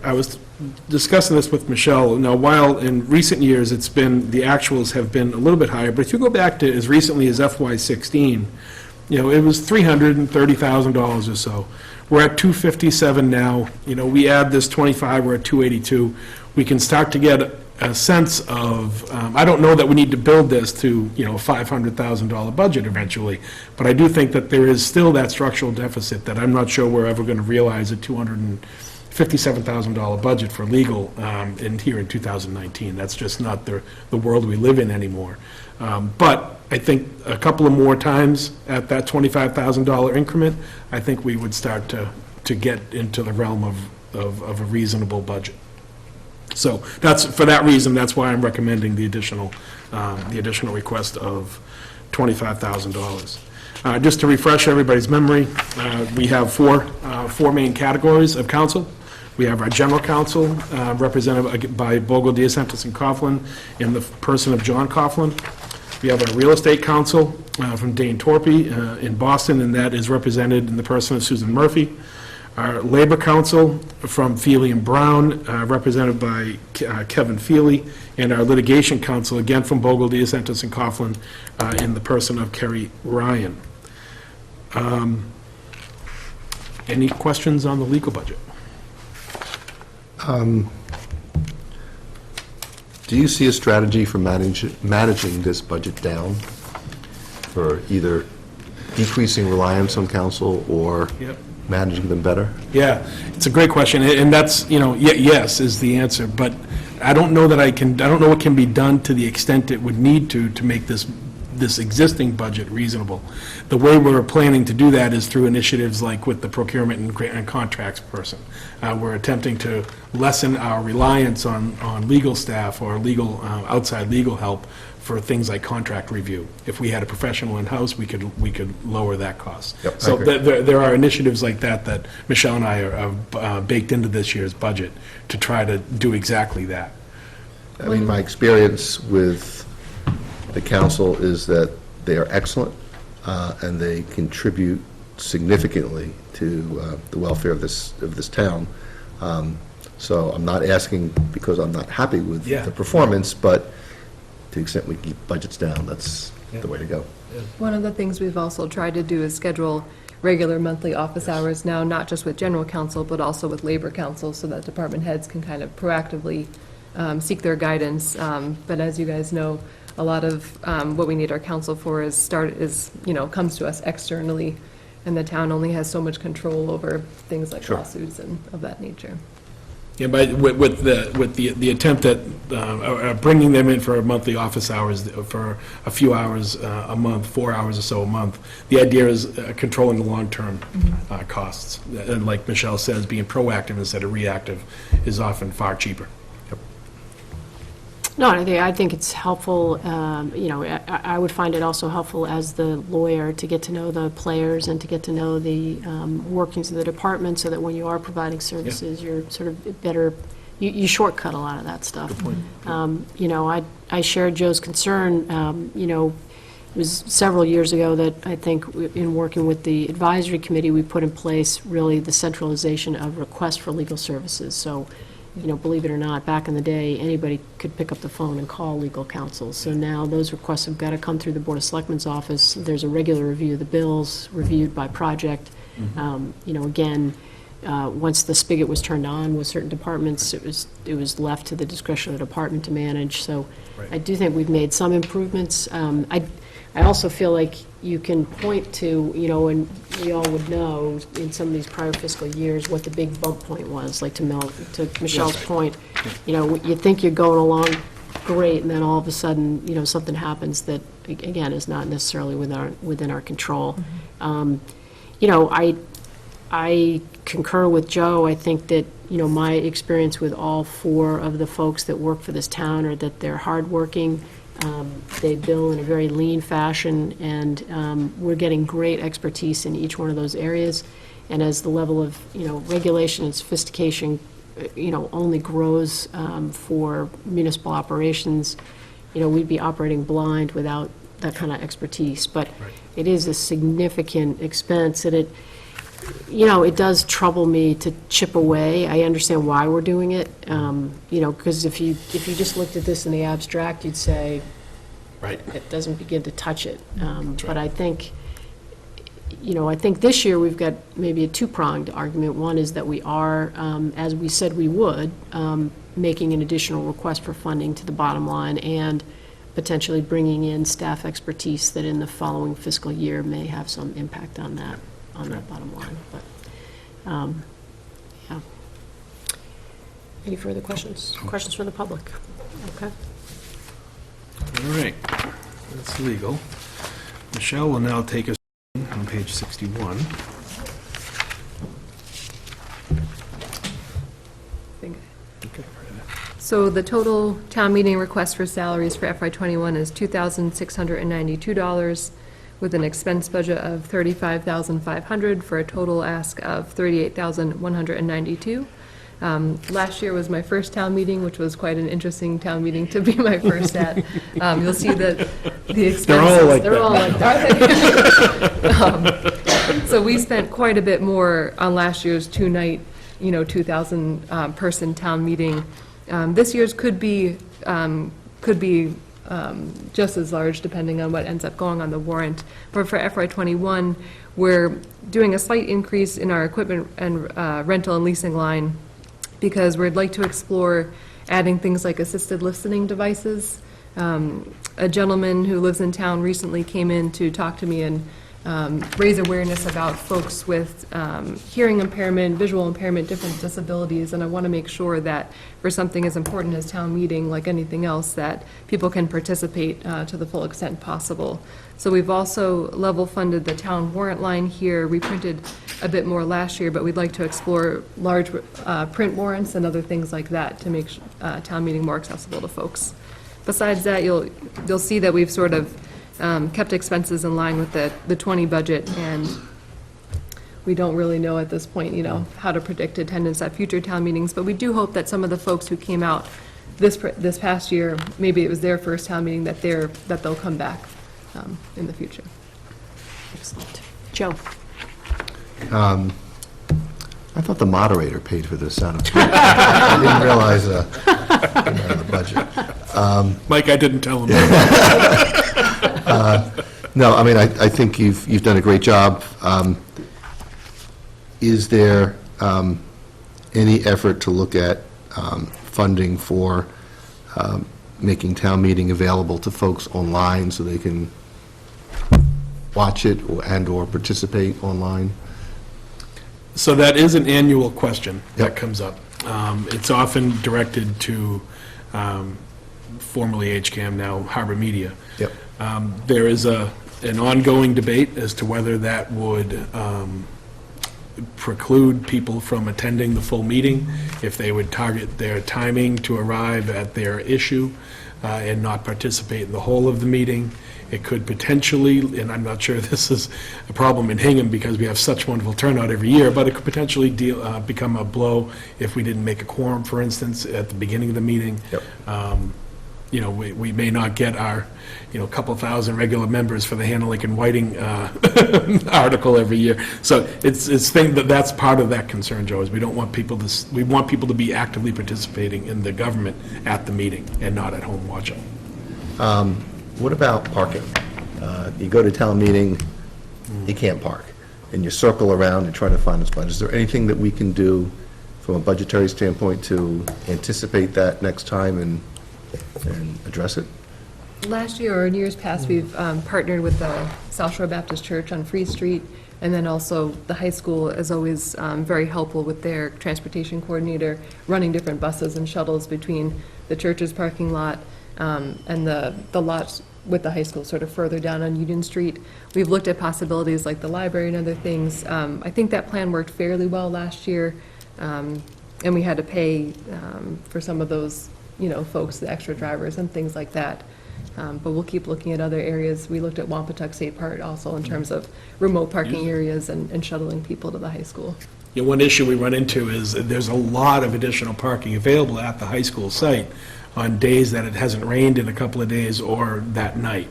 I was discussing this with Michelle. Now, while in recent years the actuals have been a little bit higher, but if you go back to as recently as FY16, it was $330,000 or so. We're at 257 now. We add this 25, we're at 282. We can start to get a sense of, I don't know that we need to build this to, a $500,000 budget eventually, but I do think that there is still that structural deficit that I'm not sure we're ever going to realize a $257,000 budget for legal here in 2019. That's just not the world we live in anymore. But I think a couple of more times at that $25,000 increment, I think we would start to get into the realm of a reasonable budget. So for that reason, that's why I'm recommending the additional request of $25,000. Just to refresh everybody's memory, we have four main categories of counsel. We have our general counsel, represented by Bogle, DeSantis, and Coughlin, in the person of John Coughlin. We have our real estate counsel from Dane Torpy in Boston, and that is represented in the person of Susan Murphy. Our labor counsel from Feely and Brown, represented by Kevin Feely, and our litigation counsel, again from Bogle, DeSantis, and Coughlin, in the person of Kerry Ryan. Any questions on the legal budget? Do you see a strategy for managing this budget down, for either decreasing reliance on council or managing them better? Yeah, it's a great question, and that's, yes is the answer, but I don't know what can be done to the extent it would need to make this existing budget reasonable. The way we're planning to do that is through initiatives like with the procurement and contracts person. We're attempting to lessen our reliance on legal staff or outside legal help for things like contract review. If we had a professional in-house, we could lower that cost. Yep, so there are initiatives like that Michelle and I are baked into this year's budget to try to do exactly that. I mean, my experience with the council is that they are excellent, and they contribute significantly to the welfare of this town. So I'm not asking because I'm not happy with the performance, but to the extent we keep budgets down, that's the way to go. One of the things we've also tried to do is schedule regular monthly office hours now, not just with general counsel, but also with labor counsel, so that department heads can kind of proactively seek their guidance. But as you guys know, a lot of what we need our counsel for comes to us externally, and the town only has so much control over things like lawsuits and of that nature. Yeah, but with the attempt at bringing them in for monthly office hours for a few hours a month, 4 hours or so a month, the idea is controlling the long-term costs. And like Michelle says, being proactive instead of reactive is often far cheaper. No, I think it's helpful, I would find it also helpful as the lawyer to get to know the players and to get to know the workings of the department, so that when you are providing services, you're sort of better, you shortcut a lot of that stuff. Good point. I shared Joe's concern, it was several years ago that I think in working with the advisory committee, we put in place really the centralization of requests for legal services. So, believe it or not, back in the day, anybody could pick up the phone and call legal counsel. So now those requests have got to come through the Board of Selectmen's office. There's a regular review of the bills, reviewed by project. Again, once the spigot was turned on with certain departments, it was left to the discretion of the department to manage. So I do think we've made some improvements. I also feel like you can point to, and we all would know in some of these prior fiscal years what the big bump point was, like to Michelle's point. You think you're going along great, and then all of a sudden, something happens that, again, is not necessarily within our control. I concur with Joe. I think that, my experience with all four of the folks that work for this town are that they're hardworking. They bill in a very lean fashion, and we're getting great expertise in each one of those areas. And as the level of, regulation and sophistication, only grows for municipal operations, we'd be operating blind without that kind of expertise, but it is a significant expense, and it does trouble me to chip away. I understand why we're doing it, because if you just looked at this in the abstract, you'd say, Right. it doesn't begin to touch it. But I think this year we've got maybe a two-pronged argument. One is that we are, as we said we would, making an additional request for funding to the bottom line and potentially bringing in staff expertise that in the following fiscal year may have some impact on that bottom line. But, yeah. Any further questions? Questions from the public? Okay. All right, that's legal. Michelle will now take us on page 61. So the total town meeting request for salaries for FY '21 is $2,692, with an expense budget of $35,500 for a total ask of $38,192. Last year was my first town meeting, which was quite an interesting town meeting to be my first at. You'll see that the expenses. They're all like that. So we spent quite a bit more on last year's two-night, 2,000 person town meeting. This year's could be just as large, depending on what ends up going on the warrant. But for FY '21, we're doing a slight increase in our equipment and rental and leasing line, because we'd like to explore adding things like assisted listening devices. A gentleman who lives in town recently came in to talk to me and raise awareness about folks with hearing impairment, visual impairment, different disabilities, and I want to make sure that for something as important as town meeting, like anything else, that people can participate to the full extent possible. So we've also level funded the town warrant line here. We printed a bit more last year, but we'd like to explore large print warrants and other things like that to make town meeting more accessible to folks. Besides that, you'll see that we've sort of kept expenses in line with the 20 budget, and we don't really know at this point, how to predict attendance at future town meetings, but we do hope that some of the folks who came out this past year, maybe it was their first town meeting, that they'll come back in the future. Excellent. Joe? I thought the moderator paid for this out of I didn't realize the budget. Mike, I didn't tell him. No, I mean, I think you've done a great job. Is there any effort to look at funding for making town meeting available to folks online so they can watch it and/or participate online? So that is an annual question that Yep. comes up. It's often directed to formerly HCAM, now Harbor Media. Yep. There is an ongoing debate as to whether that would preclude people from attending the full meeting, if they would target their timing to arrive at their issue and not participate in the whole of the meeting. It could potentially, and I'm not sure this is a problem in Hingham because we have such wonderful turnout every year, but it could potentially become a blow if we didn't make a quorum, for instance, at the beginning of the meeting. Yep. We may not get our, couple thousand regular members for the Hannah Lincoln Whiting article every year. So that's part of that concern, Joe, is we want people to be actively participating in the government at the meeting and not at home watching. What about parking? You go to town meeting, you can't park, and you circle around and try to find a spot. Is there anything that we can do from a budgetary standpoint to anticipate that next time and address it? Last year, or in years past, we've partnered with the South Shore Baptist Church on Free Street, and then also the high school is always very helpful with their transportation coordinator, running different buses and shuttles between the church's parking lot and the lots with the high school sort of further down on Union Street. We've looked at possibilities like the library and other things. I think that plan worked fairly well last year, and we had to pay for some of those, folks, the extra drivers and things like that. But we'll keep looking at other areas. We looked at Wampatuck State Park also in terms of remote parking areas and shuttling people to the high school. One issue we run into is there's a lot of additional parking available at the high school site. on days that it hasn't rained in a couple of days or that night.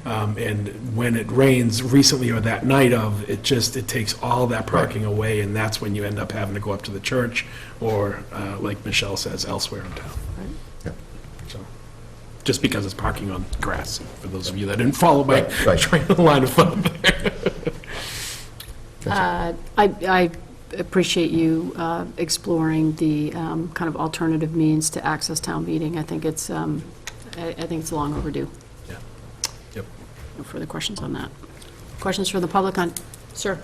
And when it rains recently or that night of, it takes all that parking away, and that's when you end up having to go up to the church or, like Michelle says, elsewhere in town. Yep. So, just because it's parking on grass, for those of you that didn't follow my Right. train of line of thought there. I appreciate you exploring the kind of alternative means to access town meeting. I think it's long overdue. Yeah. Yep. No further questions on that. Questions from the public on, sir?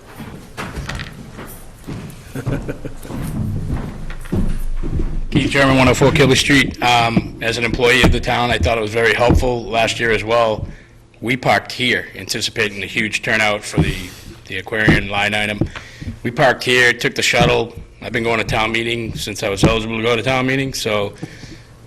Keith German, 104 Kilby Street. As an employee of the town, I thought it was very helpful last year as well. We parked here, anticipating a huge turnout for the Aquarian line item. We parked here, took the shuttle. I've been going to town meeting since I was eligible to go to town meeting,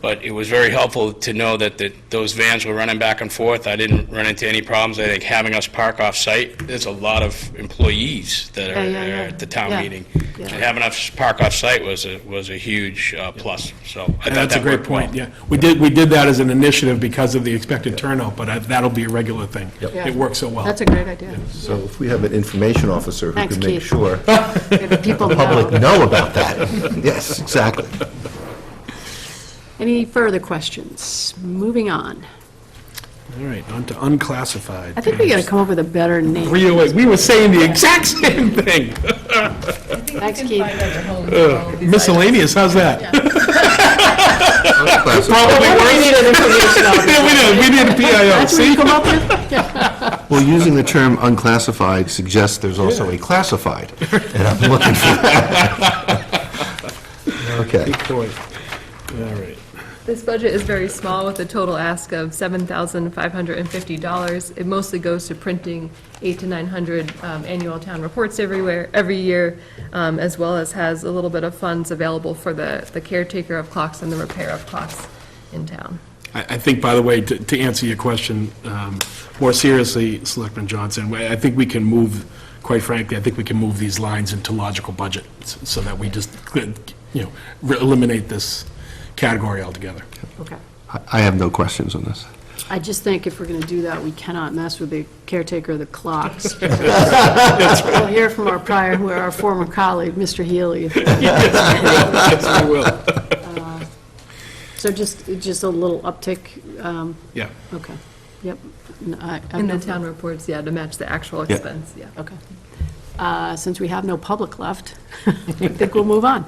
but it was very helpful to know that those vans were running back and forth. I didn't run into any problems. I think having us park off-site, there's a lot of employees that are there at the town meeting. Yeah. And having us park off-site was a huge plus, so I thought That's a that great worked well. point, yeah. We did that as an initiative because of the expected turnout, but that'll be a regular thing. It works so well. That's a great idea. So if we have an information officer who Thanks, can make Keith. sure The people the public know. know about that. Yes, exactly. Any further questions? Moving on. All right, on to unclassified. I think we gotta come up with a better name. 308, we were saying the exact same thing. Thanks, Keith. Miscellaneous, how's that? Unclassified. We needed information on this. We need a PIO, That's what you see? come up with? Well, using the term unclassified suggests there's also a classified, and I'm looking for that. Okay. Good point. All right. This budget is very small with a total ask of $7,550. It mostly goes to printing 800 to 900 annual town reports every year, as well as has a little bit of funds available for the caretaker of clocks and the repair of clocks in town. I think, by the way, to answer your question more seriously, Selectman Johnson, I think we can move, quite frankly, I think we can move these lines into logical budget so that we just, eliminate this category altogether. Okay. I have no questions on this. I just think if we're going to do that, we cannot mess with the caretaker of the clocks. We'll hear from our former colleague, Mr. Healy. Yes, we will. So just a little uptick, Yeah. okay, yep. In the town reports, to match the actual expense, Okay. Since we have no public left, I think we'll move on.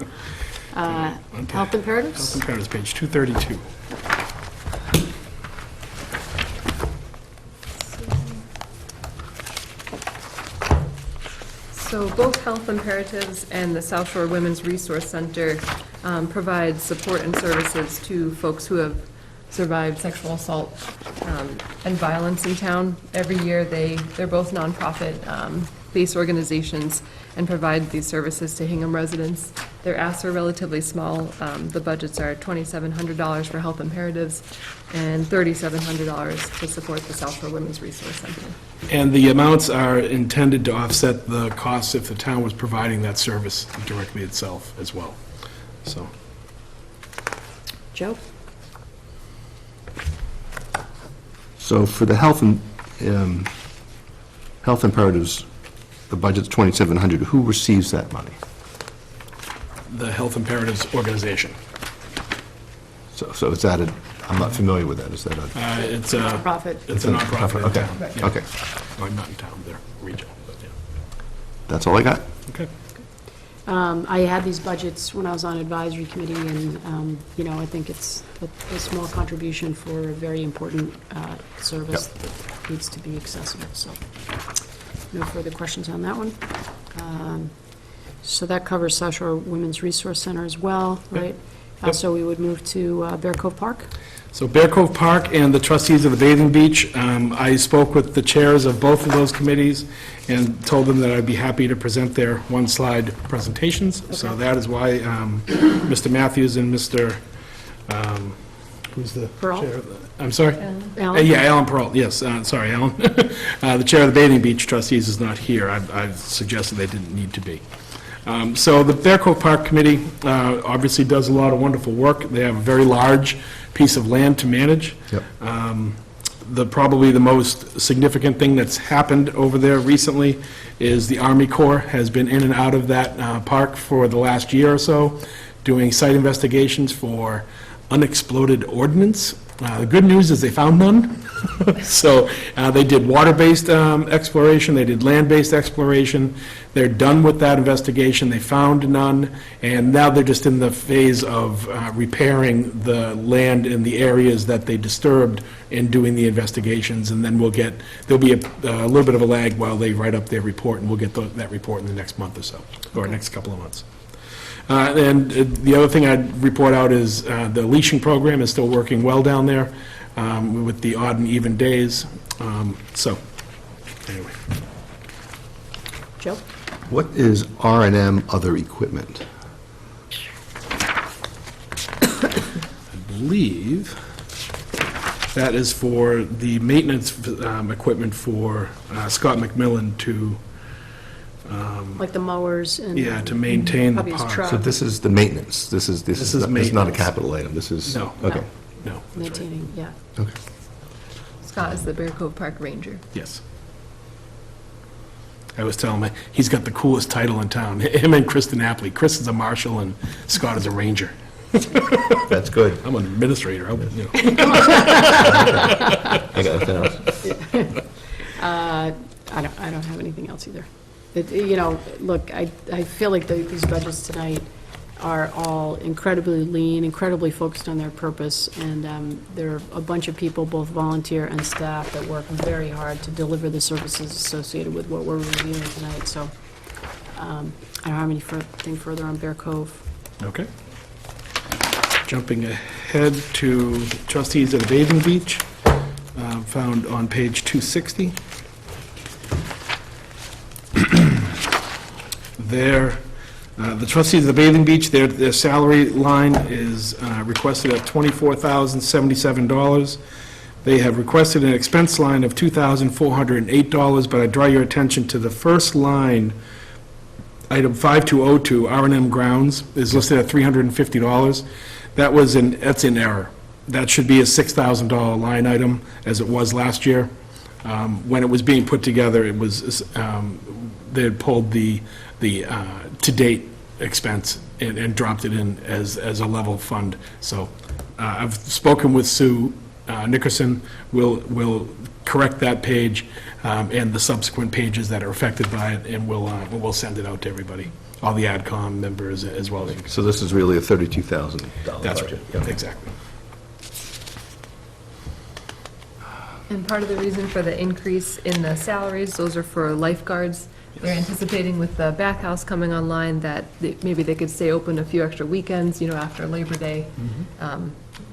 Health imperatives? Health imperatives, page 232. So both health imperatives and the South Shore Women's Resource Center provide support and services to folks who have survived sexual assault and violence in town. Every year, they're both nonprofit-based organizations and provide these services to Hingham residents. Their asks are relatively small. The budgets are $2,700 for health imperatives and $3,700 to support the South Shore Women's Resource Center. And the amounts are intended to offset the costs if the town was providing that service directly itself as well. So, Joe? So for the health imperatives, the budget's $2,700. Who receives that money? the Health Imperatives Organization. So is that I'm not familiar with that. Is that a? It's a Nonprofit. It's a nonprofit in Okay, town. Yeah. okay. Well, not in town, they're regional, but yeah. That's all I got. Okay. I had these budgets when I was on advisory committee, and, I think it's a small contribution for a very important service that needs to be accessible, so no further questions on that one. So that covers South Shore Women's Resource Center as well, right? Yep. So we would move to Bear Cove Park. So Bear Cove Park and the trustees of the Bathing Beach, I spoke with the chairs of both of those committees and told them that I'd be happy to present their one-slide presentations. So that is why Mr. Matthews and Mr., who's the Peralt? chair? I'm sorry? Alan? Yeah, Alan Peralt, yes, sorry, Alan. The chair of the Bathing Beach trustees is not here. I've suggested they didn't need to be. So the Bear Cove Park Committee obviously does a lot of wonderful work. They have a very large piece of land to manage. Yep. Probably the most significant thing that's happened over there recently is the Army Corps has been in and out of that park for the last year or so, doing site investigations for unexploded ordnance. The good news is they found none. So they did water-based exploration, they did land-based exploration. They're done with that investigation, they found none, and now they're just in the phase of repairing the land in the areas that they disturbed in doing the investigations, and then there'll be a little bit of a lag while they write up their report, and we'll get that report in the next month or so, or next couple of months. And the other thing I'd report out is the leashing program is still working well down there with the odd and even days. So, anyway. Joe? What is R&M other equipment? I believe that is for the maintenance equipment for Scott McMillan to, Like the mowers and... to maintain the Probably his park. truck. So this is the maintenance, this is not a maintenance. capital item, this is... No. Okay, No, that's right. Maintaining, yeah. okay. Scott is the Bear Cove Park Ranger. Yes. I was telling him, he's got the coolest title in town, him and Kristen Apley. Chris is a marshal and Scott is a ranger. That's good. I'm an administrator, I got nothing else. I don't have anything else either. Look, I feel like these budgets tonight are all incredibly lean, incredibly focused on their purpose, and there are a bunch of people, both volunteer and staff, that work very hard to deliver the services associated with what we're reviewing tonight, so I don't have anything further on Bear Cove. Okay. Jumping ahead to trustees at the Bathing Beach, found on page 260. The trustees of the Bathing Beach, their salary line is requested at $24,077. They have requested an expense line of $2,408, but I draw your attention to the first line, item 5202, R&M grounds, is listed at $350. That's in error. That should be a $6,000 line item, as it was last year. When it was being put together, it was, they had pulled the to-date expense and dropped it in as a level fund. So I've spoken with Sue Nickerson. We'll correct that page and the subsequent pages that are affected by it, and we'll send it out to everybody, all the AdCom members as well as you. So this is really a $32,000 That's budget. right, exactly. And part of the reason for the increase in the salaries, those are for lifeguards. They're anticipating with the bathhouse coming online that maybe they could stay open a few extra weekends, after Labor Day.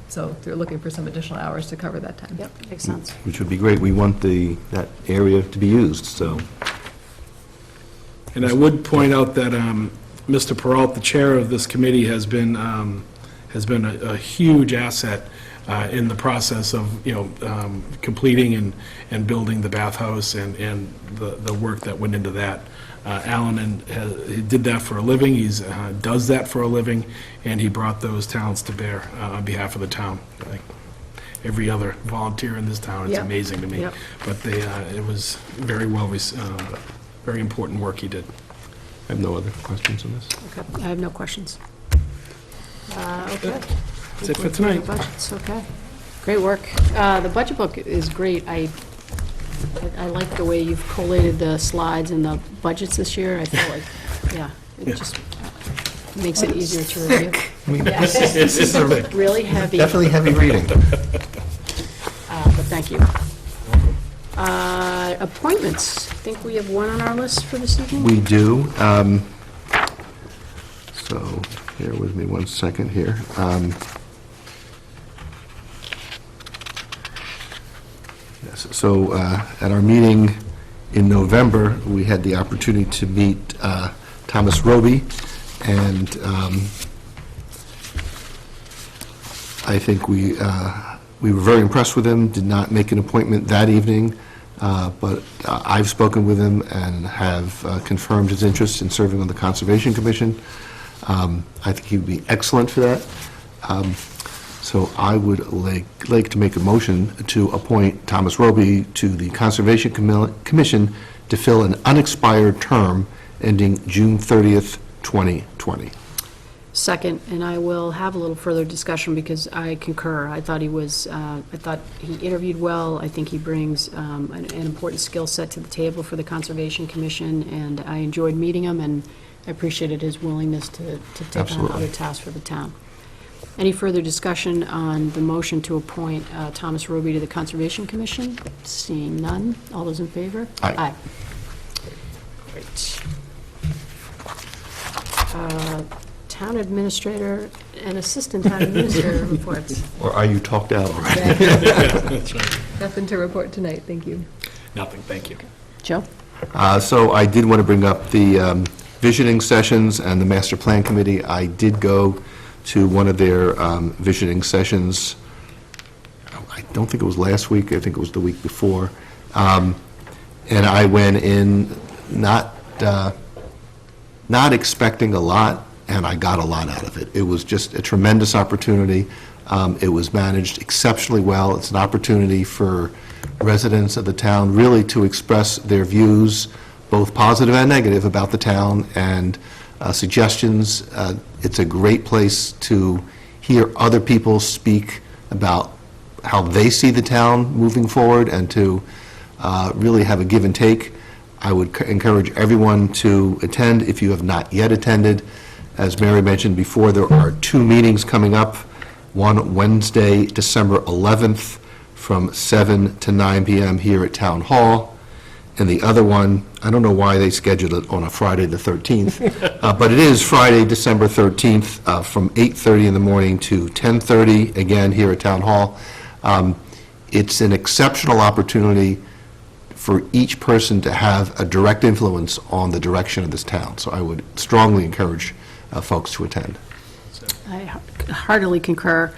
So they're looking for some additional hours to cover that time. Yep, makes sense. Which would be great, we want that area to be used, so... And I would point out that Mr. Peralt, the chair of this committee, has been a huge asset in the process of, completing and building the bathhouse and the work that went into that. Alan he did that for a living, does that for a living, and he brought those talents to bear on behalf of the town. Like every other volunteer in this town, it's Yep. amazing to me. Yep. But it was very very important work he did. I have no other questions on this. Okay, I have no questions. Okay. That's it for tonight. Budgets, okay. Great work. The budget book is great. I like the way you've collated the slides and the budgets this year. I feel like, it just makes it easier to review. This is a Really heavy, definitely heavy reading. but thank you. Appointments. I think we have one on our list for this evening. We do. So, bear with me one second here. Yes, so at our meeting in November, we had the opportunity to meet Thomas Roby, and I think we were very impressed with him, did not make an appointment that evening. but I've spoken with him and have confirmed his interest in serving on the Conservation Commission. I think he would be excellent for that. So I would like to make a motion to appoint Thomas Roby to the Conservation Commission to fill an unexpired term ending June 30th, 2020. Second, and I will have a little further discussion because I concur. I thought he interviewed well. I think he brings an important skill set to the table for the Conservation Commission, and I enjoyed meeting him, and I appreciated his willingness to take on Absolutely. other tasks for the town. Any further discussion on the motion to appoint Thomas Roby to the Conservation Commission? Seeing none. All those in favor? Aye. Great. Town Administrator and Assistant Town Administrator reports. Or are you talked out already? That's right. Nothing to report tonight, thank you. Nothing, thank you. Joe? So I did want to bring up the visioning sessions and the Master Plan Committee. I did go to one of their visioning sessions. I don't think it was last week, I think it was the week before. And I went in not expecting a lot, and I got a lot out of it. It was just a tremendous opportunity. It was managed exceptionally well. It's an opportunity for residents of the town really to express their views, both positive and negative, about the town, and suggestions. It's a great place to hear other people speak about how they see the town moving forward and to really have a give and take. I would encourage everyone to attend if you have not yet attended. As Mary mentioned before, there are 2 meetings coming up, one Wednesday, December 11th, from 7 to 9 p.m. here at Town Hall, and the other one, I don't know why they scheduled it on a Friday the 13th, but it is Friday, December 13th, from 8:30 in the morning to 10:30, again, here at Town Hall. It's an exceptional opportunity for each person to have a direct influence on the direction of this town, so I would strongly encourage folks to attend. I heartily concur.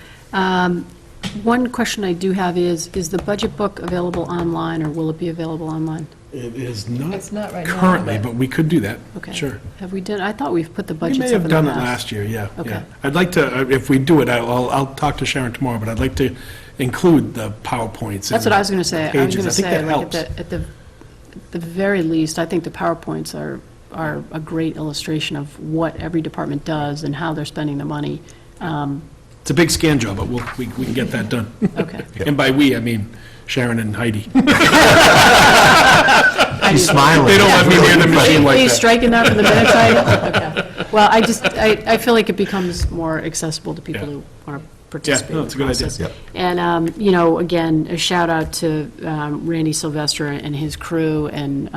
One question I do have is the budget book available online, or will it be available online? It is not It's not right now, currently, but- but we could do that. Okay. Sure. Have we done, I thought we've put the We budgets may up have in the done it past. last year, yeah. Okay. Yeah. I'd like to, if we do it, I'll talk to Sharon tomorrow, but I'd like to include the PowerPoints. That's what I was going to say. I was Pages. going I to think say, that like, helps. at the very least, I think the PowerPoints are a great illustration of what every department does and how they're spending the money. It's a big scan job, but we can get that done. Okay. And by we, I mean Sharon and Heidi. He's smiling. They don't let me near the machine like Are you that. striking that from the minutes, Heidi? Okay. Well, I feel like it becomes more accessible to people Yeah. who want to participate no, in it's the a good idea. process. Yep. And, again, a shout out to Randy Sylvester and his crew, and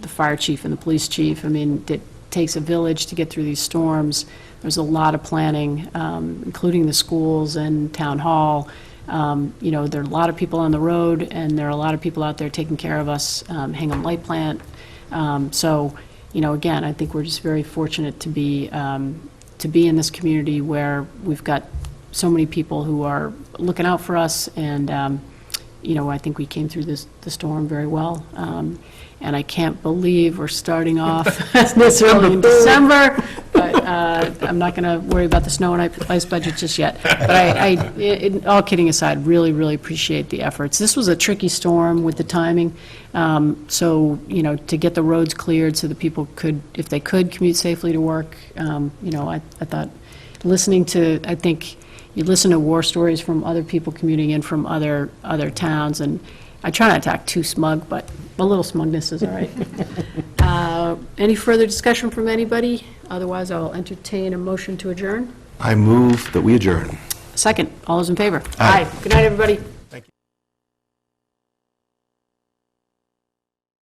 the fire chief and the police chief. I mean, it takes a village to get through these storms. There's a lot of planning, including the schools and town hall. There are a lot of people on the road, and there are a lot of people out there taking care of us, Hingham Light Plant. So, again, I think we're just very fortunate to be in this community where we've got so many people who are looking out for us, and, I think we came through the storm very well. And I can't believe we're starting off this early in December, but I'm not going to worry about the snow and ice budget just yet. But all kidding aside, really, really appreciate the efforts. This was a tricky storm with the timing, so, to get the roads cleared so that people could, if they could, commute safely to work. I thought, I think you listen to war stories from other people commuting in from other towns, and I try not to act too smug, but a little smugness is all right. Any further discussion from anybody? Otherwise, I'll entertain a motion to adjourn. I move that we adjourn. Second, all those in favor? Aye. Good night, everybody.